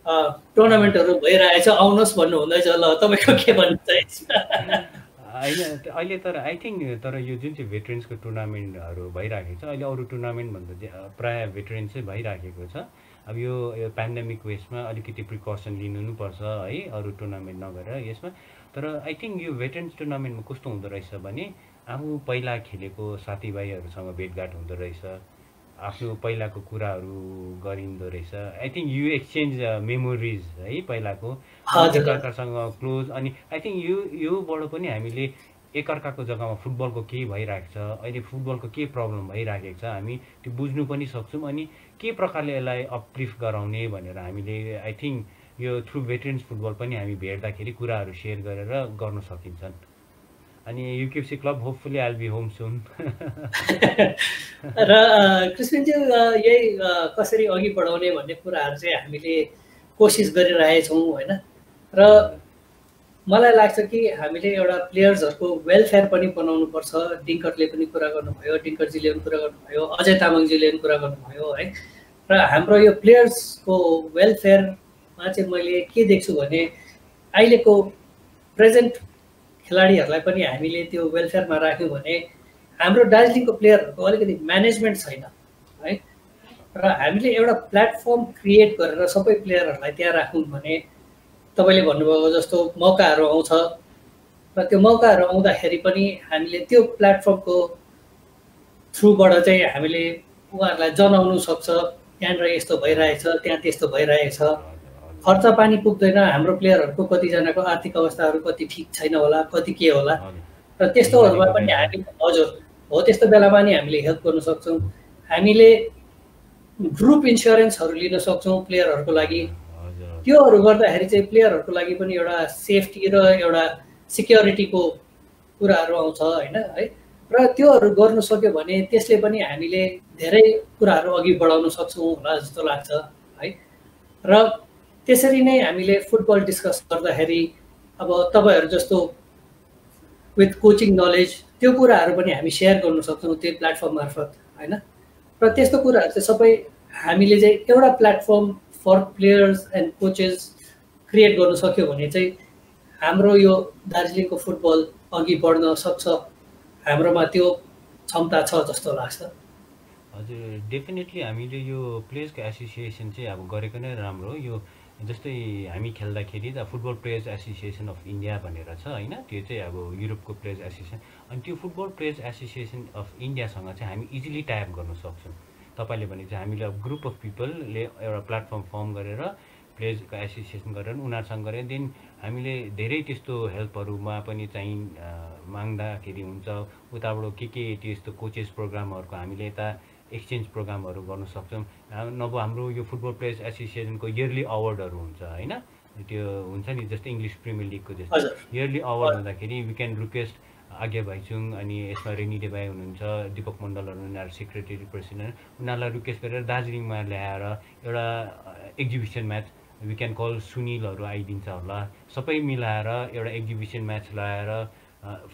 टुर्नामेन्टहरू भइरहेछ आउनुहोस् भन्नु हुँदैछ ल तपाईँको के भन्नु छ अहिले तर आई थिङ्क तर यो जुन चाहिँ भेटरेन्सको टुर्नामेन्टहरू भइराखेको छ अहिले अरू टुर्नामेन्टभन्दा प्रायः भेटरेन्स चाहिँ भइराखेको छ अब यो पेन्डेमिक वेसमा अलिकति प्रिकसन लिनु पनि पर्छ है अरू टुर्नामेन्ट नगरेर यसमा तर आई थिङ्क यो भेटरेन्स टुर्नामेन्टमा कस्तो हुँदो रहेछ भने आफू पहिला खेलेको साथीभाइहरूसँग भेटघाट हुँदो रहेछ आफ्नो पहिलाको कुराहरू गरिँदो रहेछ I think you exchange memories है पहिलाको एकअर्कासँग क्लोज अनि आई थिङ्क योबाट पनि हामीले एकअर्काको जग्गामा फुटबलको के भइरहेको छ अहिले फुटबलको के प्रब्लम भइराखेको छ हामी त्यो बुझ्नु पनि सक्छौँ अनि के प्रकारले यसलाई अपलिफ्ट गराउने भनेर हामीले आई थिङ्क यो थ्रु भेटरेन्स फुटबल पनि हामी भेट्दाखेरि कुराहरू सेयर गरेर गर्न सकिन्छन् अनि UKFC club hopefully I'll be home soon र कृष्णजी यही कसरी अघि बढाउने भन्ने कुराहरू चाहिँ हामीले कोसिस गरिरहेछौँ होइन र मलाई लाग्छ कि हामीले एउटा प्लेयर्सहरूको वेलफेयर पनि बनाउनुपर्छ डिङ्करले पनि कुरा गर्नुभयो डिङ्करजीले पनि कुरा गर्नुभयो अजय तामाङजीले पनि कुरा गर्नुभयो है र हाम्रो यो प्लेयर्सको वेलफेयरमा चाहिँ मैले के देख्छु भने अहिलेको प्रेजेन्ट खेलाडीहरूलाई पनि हामीले त्यो वेलफेयरमा राख्यौँ भने हाम्रो दार्जिलिङको प्लेयरहरूको अलिकति म्यानेजमेन्ट छैन है र हामीले एउटा प्लेटफर्म क्रिएट गरेर सबै प्लेयरहरूलाई त्यहाँ राख्यौँ भने तपाईँले भन्नुभएको जस्तो मौकाहरू आउँछ र त्यो मौकाहरू आउँदाखेरि पनि हामीले त्यो प्लेटफर्मको थ्रुबाट चाहिँ हामीले उहाँहरूलाई जनाउनु सक्छ त्यहाँनिर यस्तो भइरहेछ त्यहाँ त्यस्तो भइरहेछ खर्च पानी पुग्दैन हाम्रो प्लेयरहरूको कतिजनाको आर्थिक अवस्थाहरू कति ठिक छैन होला कति के होला र त्यस्तोहरूमा पनि हामी हजुर हो त्यस्तो बेलामा नि हामीले हेल्प गर्न सक्छौँ हामीले ग्रुप इन्स्योरेन्सहरू लिन सक्छौँ प्लेयरहरूको लागि। हजुर त्योहरू गर्दाखेरि चाहिँ प्लेयरहरूको लागि पनि एउटा सेफ्टी र एउटा सिक्योरिटीको कुराहरू आउँछ होइन है। र त्योहरू गर्नु सक्यो भने त्यसले पनि हामीले धेरै कुराहरू अघि बढाउन सक्छौँ होला जस्तो लाग्छ है। र त्यसरी नै हामीले फुटबल डिस्कस गर्दाखेरि अब तपाईँहरू जस्तो विथ कोचिङ नलेज त्यो कुराहरू पनि हामी सेयर गर्न सक्छौँ त्यो प्लेटफर्म मार्फत होइन। र त्यस्तो कुराहरू चाहिँ सबै हामीले चाहिँ एउटा platform for players and coaches create गर्न सक्यो भने चाहिँ हाम्रो यो दार्जिलिङको फुटबल अघि बढ्न सक्छ, हाम्रोमा त्यो क्षमता छ जस्तो लाग्छ। हजुर डेफिनेटली हामीले यो प्लेयर्सको एसोसिएसन चाहिँ अब गरेको नै राम्रो। यो जस्तै हामी खेल्दाखेरि त football players association of India भनेर छ होइन, त्यो चाहिँ अब युरोपको प्लेयर्स एसोसिएसन। अनि त्यो फुटबल प्लेयर्स एसोसिएसन अफ इन्डियासँग चाहिँ हामी इजिली टाइप गर्न सक्छौँ। तपाईँले भने चाहिँ हामीले अब ग्रुप अफ पिपलले एउटा प्लेटफर्म फर्म गरेर प्लेयर्सको एसोसिएसन गरेर उनीहरूसँग गरेर देन हामीले धेरै त्यस्तो हेल्पहरूमा पनि चाहिँ माग्दाखेरि हुन्छ। उताबाट के त्यस्तो कोचेस प्रोग्रामहरूको हामीले यता एक्सचेन्ज प्रोग्रामहरू गर्न सक्छौँ। नभए हाम्रो यो फुटबल प्लेयर्स एसोसिएसनको इयरली अवार्डहरू हुन्छ होइन, त्यो हुन्छ नि जस्तै इङ्ग्लिस प्रिमियर लिगको जस्तो इयरली अवार्ड हुँदाखेरि वी क्यान रिक्वेस्ट आज्ञा भाइचुङ, अनि यसमा रेनिडे भाइ हुनुहुन्छ, दिपक मण्डलहरू उनीहरू सेक्रेटरी प्रेसिडेन्ट, उनीहरूलाई रिक्वेस्ट गरेर दार्जिलिङमा ल्याएर एउटा exhibition match we can call सुनिलहरू आइदिन्छ होला, सबै मिलाएर एउटा एक्जिबिसन म्याच ल्याएर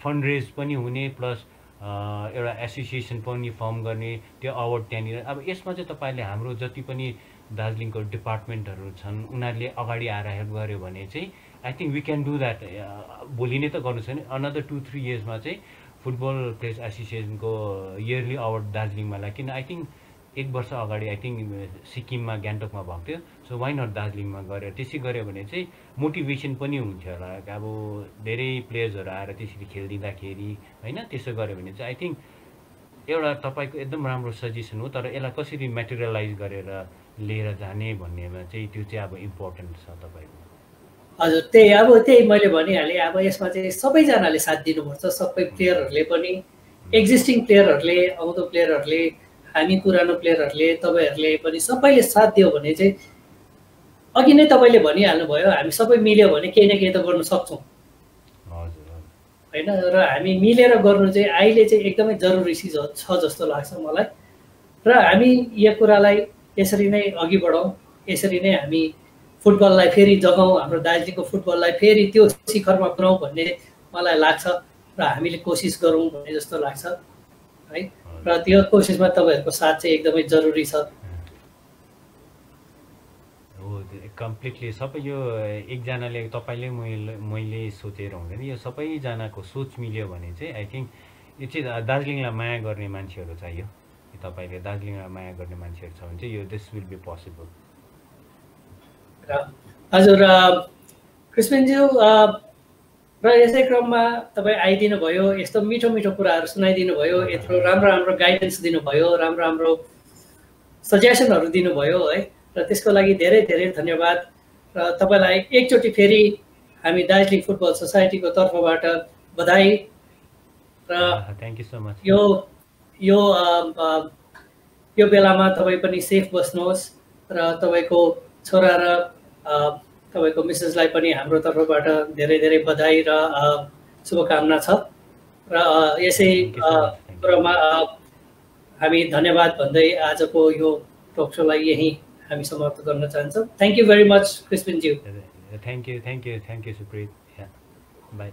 फन्ड रेज पनि हुने प्लस एउटा एसोसिएसन पनि फर्म गर्ने, त्यो अवार्ड त्यहाँनिर। अब यसमा चाहिँ तपाईँले हाम्रो जति पनि दार्जिलिङको डिपार्टमेन्टहरू छन् उनीहरूले अगाडि आएर हेल्प गर्यो भने चाहिँ I think we can do that. भोलि नै त गर्नु छैन, अनदर 2-3 इयर्समा चाहिँ फुटबल प्लेयर्स एसोसिएसनको इयरली अवार्ड दार्जिलिङमा लाग्यो। किन आई थिङ्क 1 वर्ष अगाडि आई थिङ्क सिक्किममा गान्तोकमा भएको थियो, सो वाइ नट दार्जिलिङमा गरेर त्यसै गऱ्यो भने चाहिँ मोटिभेसन पनि हुन्थ्यो होला। अब धेरै प्लेयर्सहरू आएर त्यसरी खेलिदिँदाखेरि होइन, त्यसो गऱ्यो भने चाहिँ आई थिङ्क एउटा तपाईँको एकदम राम्रो सजेसन हो। तर यसलाई कसरी मेटेरियलाइज गरेर लिएर जाने भन्नेमा चाहिँ त्यो चाहिँ अब इम्पोर्टेन्ट छ तपाईँको। हजुर त्यही मैले भनिहालेँ। अब यसमा चाहिँ सबैजनाले साथ दिनुपर्छ, सबै प्लेयरहरूले पनि, एक्जिस्टिङ प्लेयरहरूले, आउँदो प्लेयरहरूले, हामी पुरानो प्लेयरहरूले, तपाईँहरूले पनि सबैले साथ दियो भने चाहिँ अघि नै तपाईँले भनिहाल्नुभयो, हामी सबै मिल्यो भने केही न केही त गर्न सक्छौँ होइन। र हामी मिलेर गर्नु चाहिँ अहिले चाहिँ एकदमै जरुरी चिज छ जस्तो लाग्छ मलाई। र हामी यो कुरालाई यसरी नै अघि बढाउँ, यसरी नै हामी फुटबललाई फेरि जगाउँ, हाम्रो दार्जिलिङको फुटबललाई फेरि त्यो शिखरमा पुऱ्याउँ भन्ने मलाई लाग्छ र हामीले कोसिस गरौँ भन्ने जस्तो लाग्छ है। र त्यो कोसिसमा तपाईँहरूको साथ चाहिँ एकदमै जरुरी छ। कम्प्लिटली सबै यो एकजनाले तपाईँले मैले सोचेर हुँदैन, यो सबैजनाको सोच मिल्यो भने चाहिँ आई थिङ्क यो चाहिँ दार्जिलिङलाई माया गर्ने मान्छेहरू चाहियो। तपाईँले दार्जिलिङलाई माया गर्ने मान्छेहरू छ भने चाहिँ यो दिस विल बी पोसिबल। हजुर कृष्णज्यू, र यसै क्रममा तपाईँ आइदिनु भयो, यस्तो मिठो मिठो कुराहरू सुनाइदिनु भयो, यत्रो राम्रो राम्रो गाइडेन्स दिनुभयो, राम्रो राम्रो सजेसनहरू दिनुभयो है। र त्यसको लागि धेरै धेरै धन्यवाद। र तपाईँलाई एकचोटि फेरि हामी दार्जिलिङ फुटबल सोसाइटीको तर्फबाट बधाई। र थ्याङ्क यू सो मच। यो बेलामा तपाईँ पनि सेफ बस्नुहोस् र तपाईँको छोरा र तपाईँको मिसेसलाई पनि हाम्रो तर्फबाट धेरै धेरै बधाई र शुभकामना छ। र यसै कुरामा हामी धन्यवाद भन्दै आजको यो टक सोलाई यही हामी समाप्त गर्न चाहन्छौँ। थ्याङ्क यू भेरी मच कृष्णज्यू। Thank you Suprit. बाई।